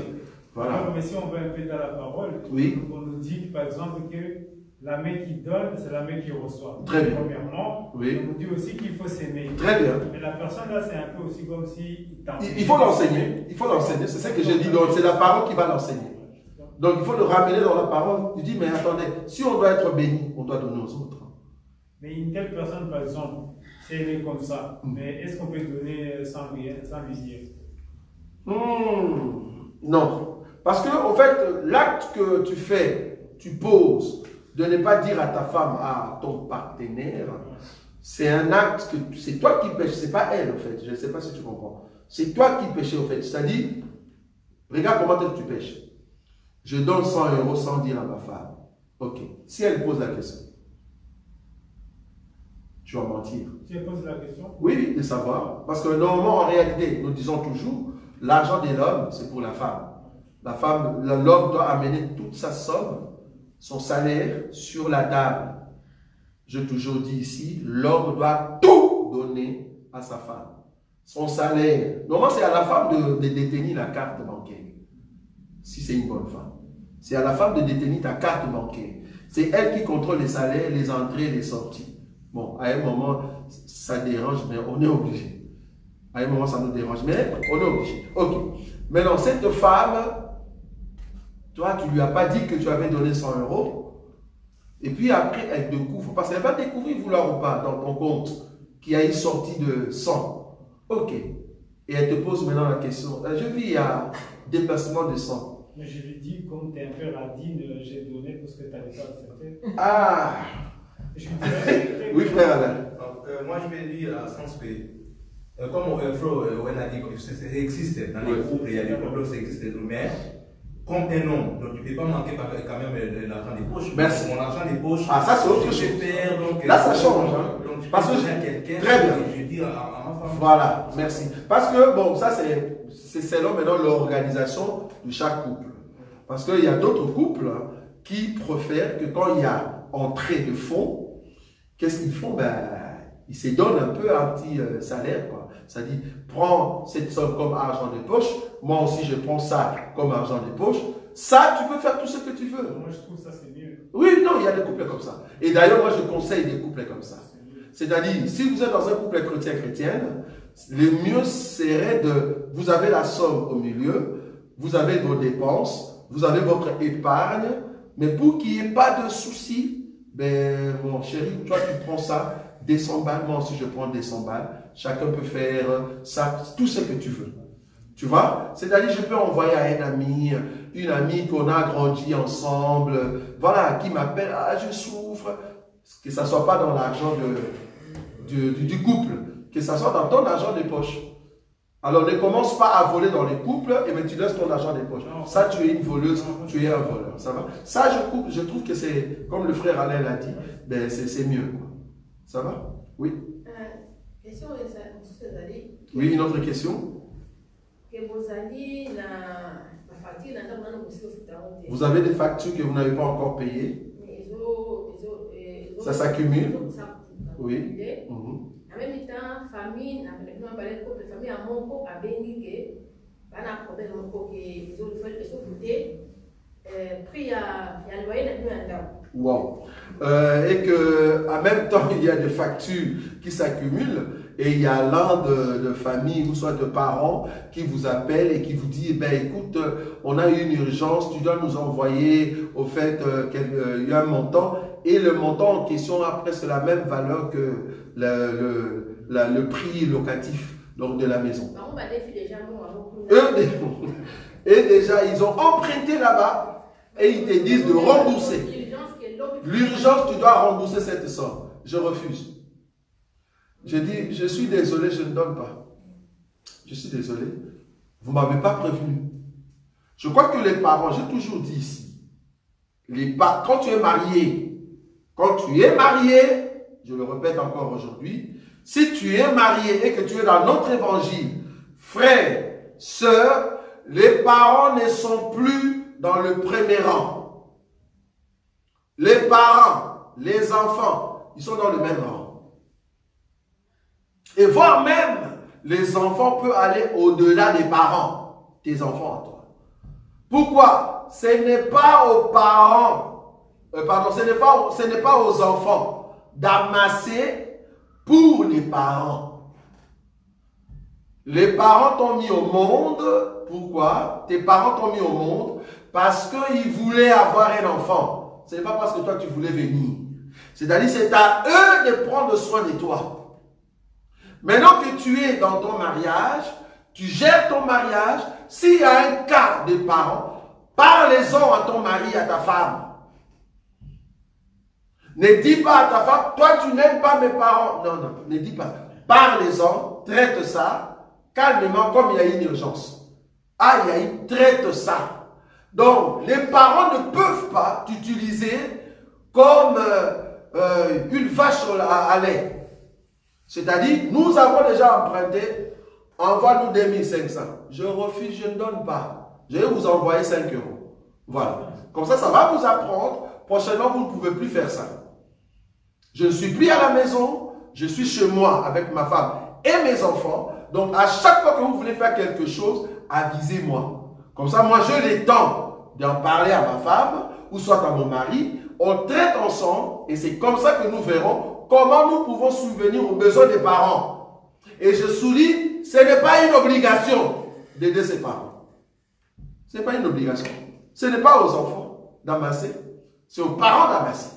voilà. Alors, mais si on va un peu dans la parole, on nous dit, par exemple, que la main qui donne, c'est la main qui reçoit. Très bien. Premièrement, on nous dit aussi qu'il faut s'aimer. Très bien. Mais la personne là, c'est un peu aussi comme si... Il faut l'enseigner. Il faut l'enseigner. C'est ça que j'ai dit. Donc, c'est la parole qui va l'enseigner. Donc, il faut le ramener dans la parole. Il dit, mais attendez, si on doit être béni, on doit donner aux autres. Mais une telle personne, par exemple, si elle est comme ça, mais est-ce qu'on peut donner sans lui dire? Non. Parce que, en fait, l'acte que tu fais tu poses de ne pas dire à ta femme, à ton partenaire, c'est un acte que c'est toi qui pêches, c'est pas elle en fait. Je ne sais pas si tu comprends. C'est toi qui pêches en fait. C'est-à-dire, regarde comment tu pêches. Je donne 100 € sans dire à ma femme. Ok. Si elle pose la question, tu vas mentir. Si elle pose la question? Oui, de savoir. Parce que normalement, en réalité, nous disons toujours, l'argent de l'homme, c'est pour la femme. La femme, l'homme doit amener toute sa somme, son salaire, sur la table. Je toujours dis ici, l'homme doit tout donner à sa femme. Son salaire. Normalement, c'est à la femme de détenir la carte bancaire. Si c'est une bonne femme. C'est à la femme de détenir ta carte bancaire. C'est elle qui contrôle les salaires, les entrées, les sorties. Bon, à un moment, ça dérange, mais on est obligé. À un moment, ça nous dérange, mais on est obligé. Ok. Maintenant, cette femme, toi, tu ne lui as pas dit que tu avais donné 100 €. Et puis après, elle découvre, parce qu'elle va découvrir, vouloir ou pas, dans ton compte, qu'il y a une sortie de 100. Ok. Et elle te pose maintenant la question. Je vis, il y a déplacement de 100. Mais je lui dis, comme tu es un peu radine, j'ai donné parce que tu n'avais pas accepté. Ah! Je lui dirais, Oui, frère Alain. Moi, je vais dire à sens que, comme Flo a dit, ça existe dans les groupes, il y a des problèmes, ça existe, mais comme un homme, donc tu ne peux pas manquer quand même l'argent des poches. Merci. Mon argent des poches, Ah, ça c'est autre je chose. vais faire, donc, Là, ça change. Hein. Donc, je Parce que peux quelqu'un, très bien. je dis à ma femme. Voilà, merci. Parce que, bon, ça c'est selon maintenant l'organisation de chaque couple. Parce qu'il y a d'autres couples qui préfèrent que quand il y a entrée de fonds, qu'est-ce qu'ils font? Ben, ils se donnent un peu un petit salaire, quoi. Ça dit, prends cette somme comme argent de poche, moi aussi je prends ça comme argent de poche. Ça, tu peux faire tout ce que tu veux. moi je trouve ça c'est mieux. Oui, non, il y a des couples comme ça. Et d'ailleurs, moi je conseille des couples comme ça. C'est-à-dire, si vous êtes dans un couple chrétien-chrétienne, le mieux serait de, vous avez la somme au milieu, vous avez vos dépenses, vous avez votre épargne, mais pour qu'il n'y ait pas de soucis, ben, mon chéri, toi tu prends ça, des 100 balles, moi aussi je prends des 100 balles, chacun peut faire ça, tout ce que tu veux. Tu vois? C'est-à-dire, je peux envoyer à un ami, une amie qu'on a grandi ensemble, voilà, qui m'appelle, ah, je souffre, que ça ne soit pas dans l'argent du couple, que ça soit dans ton argent de poche. Alors, ne commence pas à voler dans les couples et bien tu laisses ton argent des poches. Ça, tu es une voleuse, tu es un voleur. Ça va? Ça, je trouve que c'est, comme le frère Alain l'a dit, ben, c'est mieux. Quoi. Ça va? Oui. Question, oui, une autre question? Vous avez des factures que vous n'avez pas encore payées? Ça s'accumule? Oui. En même temps, famille, famille à mon corps a béni que, pas un problème, mon corps qui pris à loyer un wow. Et que, en même temps, il y a des factures qui s'accumulent et il y a l'un de famille ou soit de parents qui vous appelle et qui vous dit, ben écoute, on a eu une urgence, tu dois nous envoyer au fait il y a un montant et le montant en question a presque la même valeur que le prix locatif donc, de la maison. Et déjà, ils ont emprunté là-bas et ils te disent de rembourser. L'urgence, tu dois rembourser cette somme. Je refuse. Je dis, je suis désolé, je ne donne pas. Je suis désolé. Vous ne m'avez pas prévenu. Je crois que les parents, j'ai toujours dit ici, quand tu es marié, je le répète encore aujourd'hui, si tu es marié et que tu es dans notre évangile, frère, sœur, les parents ne sont plus dans le premier rang. Les parents, les enfants, ils sont dans le même rang. Et voire même, les enfants peuvent aller au-delà des parents, tes enfants à toi. Pourquoi? Ce n'est pas aux parents, ce n'est pas aux enfants d'amasser pour les parents. Les parents t'ont mis au monde, pourquoi? Tes parents t'ont mis au monde parce qu'ils voulaient avoir un enfant. Ce n'est pas parce que toi tu voulais venir. C'est-à-dire c'est à eux de prendre soin de toi. Maintenant que tu es dans ton mariage, tu gères ton mariage, s'il y a un cas de parents, parlez-en à ton mari, à ta femme. Ne dis pas à ta femme, toi tu n'aimes pas mes parents. Non, non, ne dis pas. Parlez-en, traite ça calmement comme il y a une urgence. Aïe, aïe, traite ça. Donc, les parents ne peuvent pas t'utiliser comme une vache à lait. C'est-à-dire, nous avons déjà emprunté, envoie-nous 2500. Je refuse, je ne donne pas. Je vais vous envoyer 5 euros. Voilà. Comme ça va vous apprendre. Prochainement, vous ne pouvez plus faire ça. Je ne suis plus à la maison, je suis chez moi avec ma femme et mes enfants. Donc, à chaque fois que vous voulez faire quelque chose, avisez-moi. Comme ça, moi, j'ai le temps d'en parler à ma femme ou soit à mon mari. On traite ensemble et c'est comme ça que nous verrons comment nous pouvons subvenir aux besoins des parents. Et je souligne, ce n'est pas une obligation d'aider ses parents. Ce n'est pas une obligation. Ce n'est pas aux enfants d'amasser, c'est aux parents d'amasser.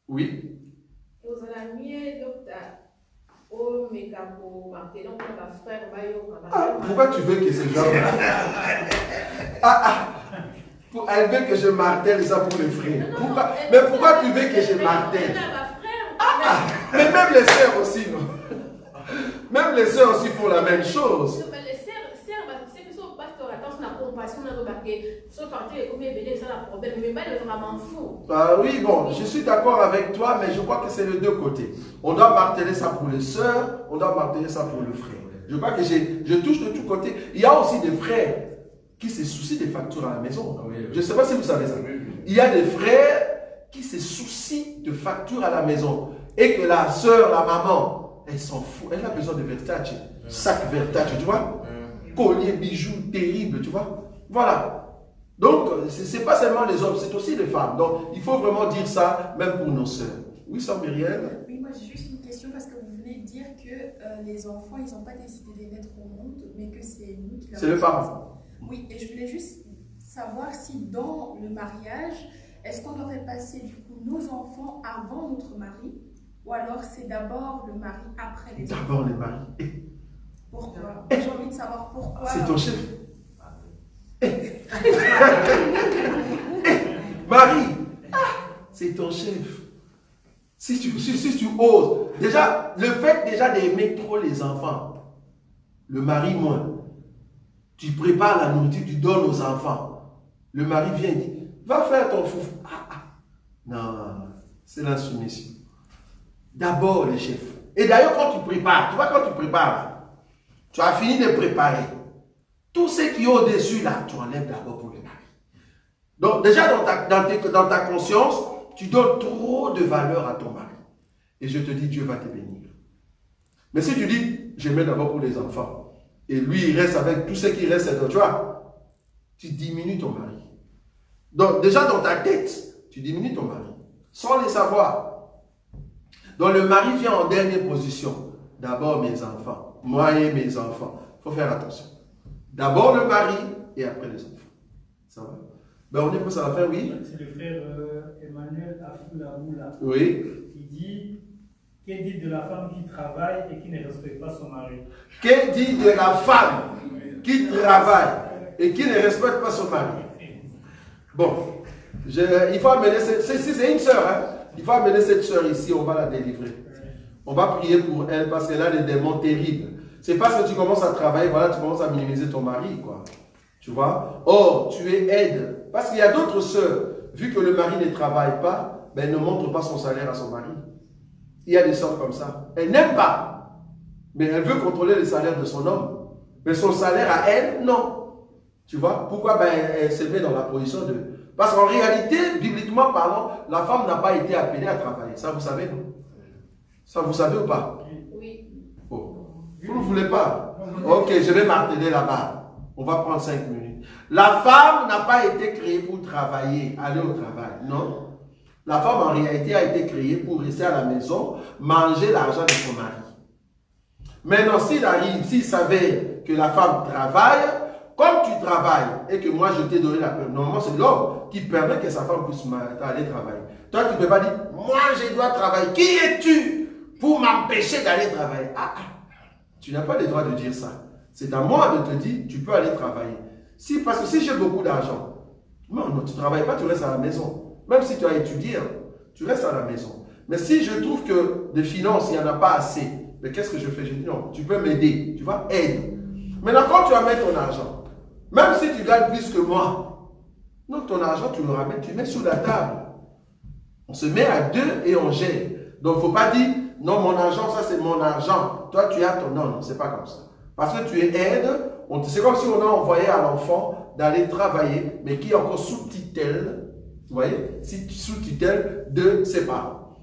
Oui. Ah, pourquoi tu veux que ces gens... Elle veut que je martèle ça pour les frères. Mais pourquoi tu veux que je martèle? Mais même les sœurs aussi, non? Même les sœurs aussi font la même chose. Ah oui, bon, je suis d'accord avec toi, mais je crois que c'est les deux côtés. On doit marteler ça pour les sœurs, on doit marteler ça pour le frère. Je crois que je touche de tous côtés. Il y a aussi des frères qui se soucient des factures à la maison. Je ne sais pas si vous savez ça. Il y a des frères qui se soucient de factures à la maison et que la sœur, la maman, elle s'en fout. Elle a besoin de Versace, sac Versace, tu vois, collier, bijoux terribles, tu vois. Voilà. Donc, ce n'est pas seulement les hommes, c'est aussi les femmes. Donc, il faut vraiment dire ça, même pour nos sœurs. Oui, sœur Myriel? Oui, moi j'ai juste une question parce que vous venez de dire que les enfants, ils n'ont pas décidé de les mettre au monde, mais que c'est nous qui leur... C'est le parent. Oui, et je voulais juste savoir si dans le mariage, est-ce qu'on doit faire passer du coup nos enfants avant notre mari, ou alors c'est d'abord le mari après les enfants? D'abord le mari. Pourquoi? J'ai envie de savoir pourquoi. C'est ton chef. Marie, c'est ton chef. Si tu oses, déjà, le fait déjà d'aimer trop les enfants, le mari moins, tu prépares la nourriture, tu donnes aux enfants. Le mari vient et dit, va faire ton fouf. Non, c'est la soumission. D'abord les chefs. Et d'ailleurs, quand tu prépares, tu vois, quand tu prépares, tu as fini de préparer. Tout ce qui est au-dessus là, tu enlèves d'abord pour le mari. Donc déjà dans ta conscience, tu donnes trop de valeur à ton mari. Et je te dis, Dieu va te bénir. Mais si tu dis, je mets d'abord pour les enfants, et lui il reste avec tout ce qui reste, tu vois, tu diminues ton mari. Donc déjà dans ta tête, tu diminues ton mari, sans le savoir. Donc le mari vient en dernière position. D'abord mes enfants, moi et mes enfants. Il faut faire attention. D'abord le mari et après les enfants. Ça va? Ben on est pour ça à la fin, oui? C'est le frère Emmanuel Afoulaoula. Oui. Il dit, qu'est dit de la femme qui travaille et qui ne respecte pas son mari? Qu'est dit de la femme qui travaille et qui ne respecte pas son mari? Bon, il faut amener, c'est une sœur, hein? Il faut amener cette sœur ici, on va la délivrer. On va prier pour elle parce qu'elle a des démons terribles. C'est parce que tu commences à travailler, voilà, tu commences à minimiser ton mari, quoi. Tu vois? Or, tu es aide. Parce qu'il y a d'autres sœurs, vu que le mari ne travaille pas, ben, elle ne montre pas son salaire à son mari. Il y a des sœurs comme ça. Elle n'aime pas, mais elle veut contrôler le salaire de son homme. Mais son salaire à elle, non. Tu vois? Pourquoi? Ben, elle se met dans la position de... Parce qu'en réalité, bibliquement parlant, la femme n'a pas été appelée à travailler. Ça, vous savez, non? Ça, vous savez ou pas? Oui. Oh. Vous ne voulez pas? Ok, je vais marteler là-bas. On va prendre 5 minutes. La femme n'a pas été créée pour travailler, aller au travail. Non. La femme, en réalité, a été créée pour rester à la maison, manger l'argent de son mari. Maintenant, s'il arrive, s'il savait que la femme travaille, comme tu travailles et que moi, je t'ai donné la preuve, normalement, c'est l'homme qui permet que sa femme puisse aller travailler. Toi, tu ne peux pas dire, moi, je dois travailler. Qui es-tu pour m'empêcher d'aller travailler? Tu n'as pas le droit de dire ça. C'est à moi de te dire, tu peux aller travailler. Parce que si j'ai beaucoup d'argent, non, tu ne travailles pas, tu restes à la maison. Même si tu as étudié, tu restes à la maison. Mais si je trouve que des finances, il n'y en a pas assez, mais qu'est-ce que je fais? Je dis non, tu peux m'aider, tu vois, aide. Maintenant, quand tu ramènes ton argent, même si tu gagnes plus que moi, non, ton argent, tu le ramènes, tu mets sous la table. On se met à deux et on gère. Donc, il ne faut pas dire, non, mon argent, ça c'est mon argent. Toi, tu as ton... Non, non, c'est pas comme ça. Parce que tu es aide, c'est comme si on a envoyé à l'enfant d'aller travailler, mais qui est encore sous tutelle, vous voyez, sous tutelle de ses parents.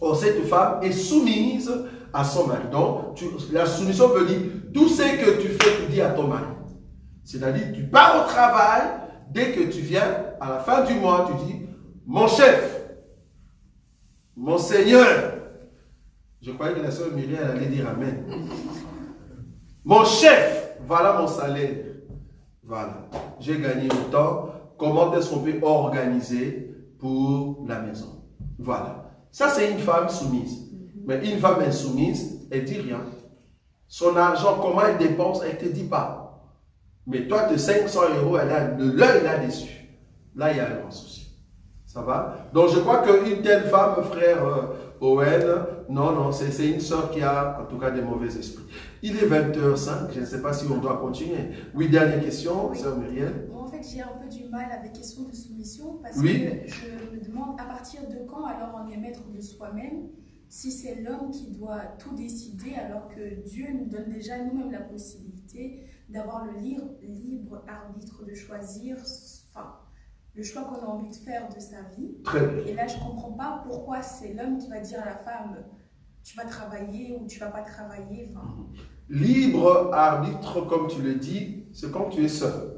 Or, cette femme est soumise à son mari. Donc, la soumission veut dire, tout ce que tu fais, tu dis à ton mari. C'est-à-dire, tu pars au travail, dès que tu viens, à la fin du mois, tu dis, mon chef, mon Seigneur, je croyais que la sœur Myriam allait dire Amen. Mon chef, voilà mon salaire. Voilà, j'ai gagné autant. Comment est-ce qu'on peut organiser pour la maison? Voilà. Ça, c'est une femme soumise. Mais une femme insoumise, elle ne dit rien. Son argent, comment elle dépense, elle ne te dit pas. Mais toi, de 500 €, elle a de l'œil là-dessus. Là, il y a un grand souci. Ça va? Donc, je crois qu'une telle femme, frère Owen, non, c'est une sœur qui a, en tout cas, des mauvais esprits. Il est 20h05, je ne sais pas si on doit continuer. Oui, dernière question, oui. sœur Myriel. Moi, en fait, j'ai un peu du mal avec question de soumission parce Oui. que je me demande à partir de quand alors on est maître de soi-même, si c'est l'homme qui doit tout décider alors que Dieu nous donne déjà nous-mêmes la possibilité d'avoir le libre arbitre de choisir, enfin, le choix qu'on a envie de faire de sa vie. Très bien. Et là, je ne comprends pas pourquoi c'est l'homme qui va dire à la femme tu vas travailler ou tu ne vas pas travailler. Enfin... Libre arbitre, comme tu le dis, c'est quand tu es seul.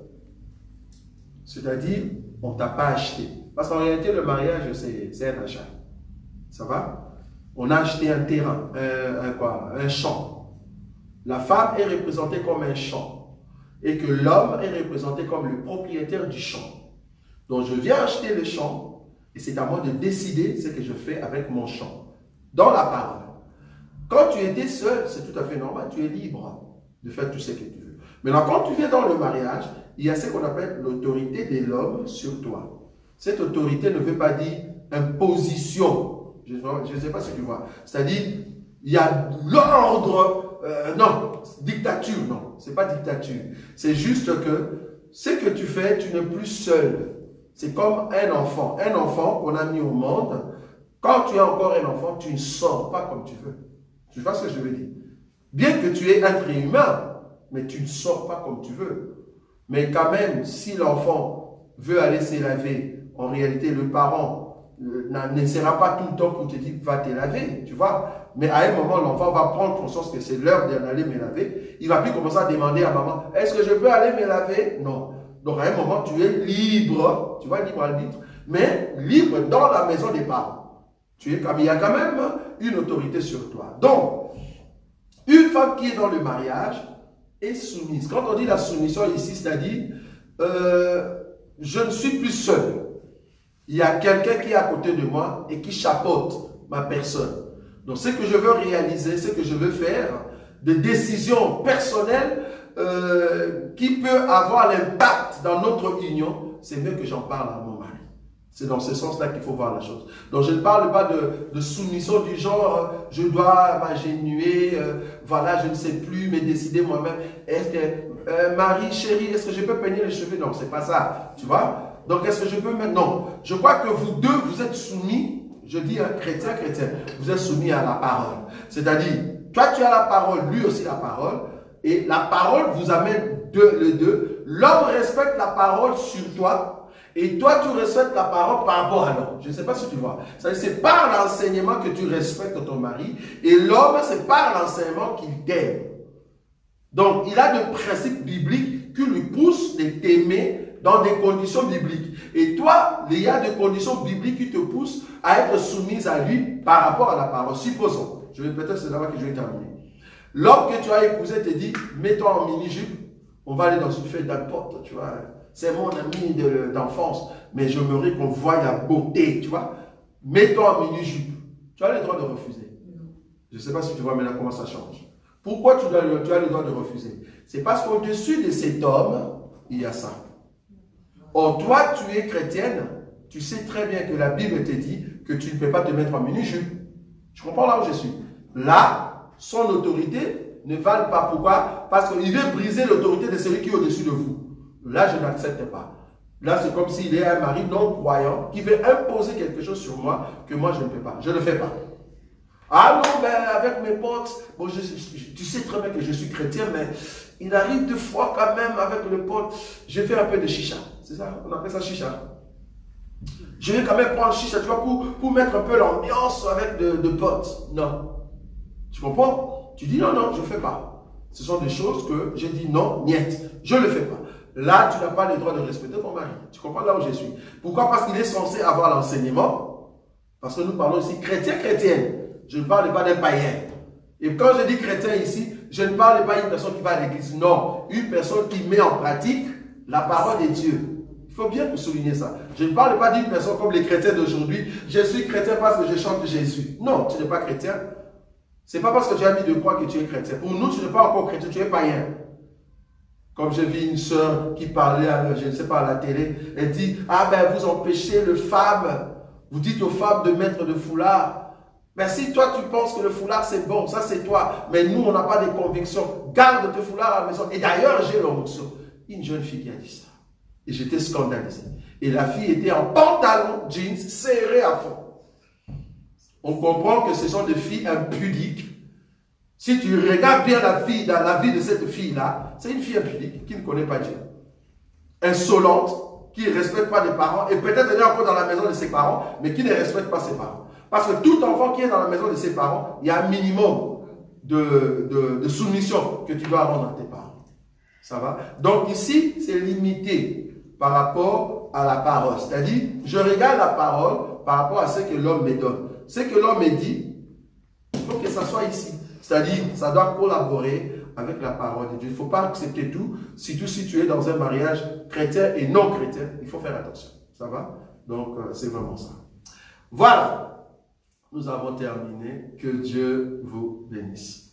C'est-à-dire, on ne t'a pas acheté. Parce qu'en réalité, le mariage, c'est un achat. Ça va? On a acheté un terrain, un champ. La femme est représentée comme un champ. Et que l'homme est représenté comme le propriétaire du champ. Donc, je viens acheter le champ et c'est à moi de décider ce que je fais avec mon champ. Dans la parole. Quand tu étais seul, c'est tout à fait normal, tu es libre de faire tout ce que tu veux. Maintenant, quand tu viens dans le mariage, il y a ce qu'on appelle l'autorité de l'homme sur toi. Cette autorité ne veut pas dire imposition. Je ne sais pas si tu vois. C'est-à-dire, il y a l'ordre, non, dictature, non, ce n'est pas dictature. C'est juste que ce que tu fais, tu n'es plus seul. C'est comme un enfant. Un enfant qu'on a mis au monde, quand tu es encore un enfant, tu ne sors pas comme tu veux. Tu vois ce que je veux dire? Bien que tu es être humain, mais tu ne sors pas comme tu veux. Mais quand même, si l'enfant veut aller se laver, en réalité, le parent ne sera pas tout le temps pour te dire va te laver, tu vois. Mais à un moment, l'enfant va prendre conscience que c'est l'heure d'aller me laver. Il ne va plus commencer à demander à maman, est-ce que je peux aller me laver? Non. Donc à un moment, tu es libre, tu vois, libre arbitre, mais libre dans la maison des parents. Il y a quand même une autorité sur toi. Donc, une femme qui est dans le mariage est soumise. Quand on dit la soumission ici, c'est-à-dire, je ne suis plus seul. Il y a quelqu'un qui est à côté de moi et qui chapeaute ma personne. Donc, ce que je veux réaliser, ce que je veux faire, des décisions personnelles qui peut avoir l'impact dans notre union, c'est mieux que j'en parle à mon mari. C'est dans ce sens-là qu'il faut voir la chose. Donc, je ne parle pas de soumission du genre, je dois m'agenouiller, voilà, je ne sais plus, mais décider moi-même. Est-ce que, Marie, chérie, est-ce que je peux peigner les cheveux? Non, c'est pas ça, tu vois. Donc, est-ce que je peux mettre? Non. Je crois que vous deux, vous êtes soumis, je dis chrétien, vous êtes soumis à la parole. C'est-à-dire, toi, tu as la parole, lui aussi la parole, et la parole vous amène les deux. L'homme respecte la parole sur toi, et toi, tu respectes la parole par rapport à l'homme. Je ne sais pas si tu vois. C'est par l'enseignement que tu respectes ton mari. Et l'homme, c'est par l'enseignement qu'il t'aime. Donc, il a des principes bibliques qui lui poussent de t'aimer dans des conditions bibliques. Et toi, il y a des conditions bibliques qui te poussent à être soumise à lui par rapport à la parole. Supposons, peut-être c'est là-bas que je vais terminer. L'homme que tu as épousé te dit, mets-toi en mini-jupe, on va aller dans une fête d'importe, tu vois. C'est mon ami d'enfance, mais j'aimerais qu'on voie la beauté, tu vois. Mets-toi en mini-jupe. Tu as le droit de refuser. Je ne sais pas si tu vois maintenant comment ça change. Pourquoi tu as le droit de refuser? C'est parce qu'au-dessus de cet homme, il y a ça. Or, toi, tu es chrétienne, tu sais très bien que la Bible te dit que tu ne peux pas te mettre en mini-jupe. Tu comprends là où je suis? Là, son autorité ne vale pas. Pourquoi? Parce qu'il veut briser l'autorité de celui qui est au-dessus de vous. Là, je n'accepte pas. Là, c'est comme s'il est un mari non-croyant qui veut imposer quelque chose sur moi que moi, je ne peux pas. Je ne le fais pas. Ah non, ben avec mes potes, bon, tu sais très bien que je suis chrétien, mais il arrive deux fois quand même avec le pote, je fais un peu de chicha. C'est ça, on appelle ça chicha. Je vais quand même prendre chicha, tu vois, pour mettre un peu l'ambiance avec de potes. Non. Tu comprends? Tu dis non, non, je ne fais pas. Ce sont des choses que j'ai dit non, niet, je ne le fais pas. Là, tu n'as pas le droit de respecter ton mari. Tu comprends là où je suis? Pourquoi? Parce qu'il est censé avoir l'enseignement. Parce que nous parlons ici chrétien-chrétienne. Je ne parle pas d'un païen. Et quand je dis chrétien ici, je ne parle pas d'une personne qui va à l'église. Non, une personne qui met en pratique la parole de Dieu. Il faut bien souligner ça. Je ne parle pas d'une personne comme les chrétiens d'aujourd'hui. Je suis chrétien parce que je chante Jésus. Non, tu n'es pas chrétien. Ce n'est pas parce que tu as mis de croix que tu es chrétien. Pour nous, tu n'es pas encore chrétien, tu es païen. Comme j'ai vu une sœur qui parlait, je ne sais pas, à la télé, elle dit, ah ben vous empêchez le femme, vous dites aux femmes de mettre de foulard. Mais si toi tu penses que le foulard c'est bon, ça c'est toi, mais nous on n'a pas de conviction, garde tes foulards à la maison. Et d'ailleurs j'ai l'onction. Une jeune fille qui a dit ça. Et j'étais scandalisé. Et la fille était en pantalon, jeans, serré à fond. On comprend que ce sont des filles impudiques. Si tu regardes bien la fille, dans la vie de cette fille-là, c'est une fille impudique qui ne connaît pas Dieu. Insolente, qui ne respecte pas les parents, et peut-être elle est encore dans la maison de ses parents, mais qui ne respecte pas ses parents. Parce que tout enfant qui est dans la maison de ses parents, il y a un minimum de soumission que tu dois rendre à tes parents. Ça va? Donc ici, c'est limité par rapport à la parole. C'est-à-dire, je regarde la parole par rapport à ce que l'homme me donne. Ce que l'homme me dit, il faut que ça soit ici. C'est-à-dire, ça doit collaborer avec la parole de Dieu. Il ne faut pas accepter tout, surtout si tu es dans un mariage chrétien et non chrétien. Il faut faire attention. Ça va? Donc, c'est vraiment ça. Voilà. Nous avons terminé. Que Dieu vous bénisse.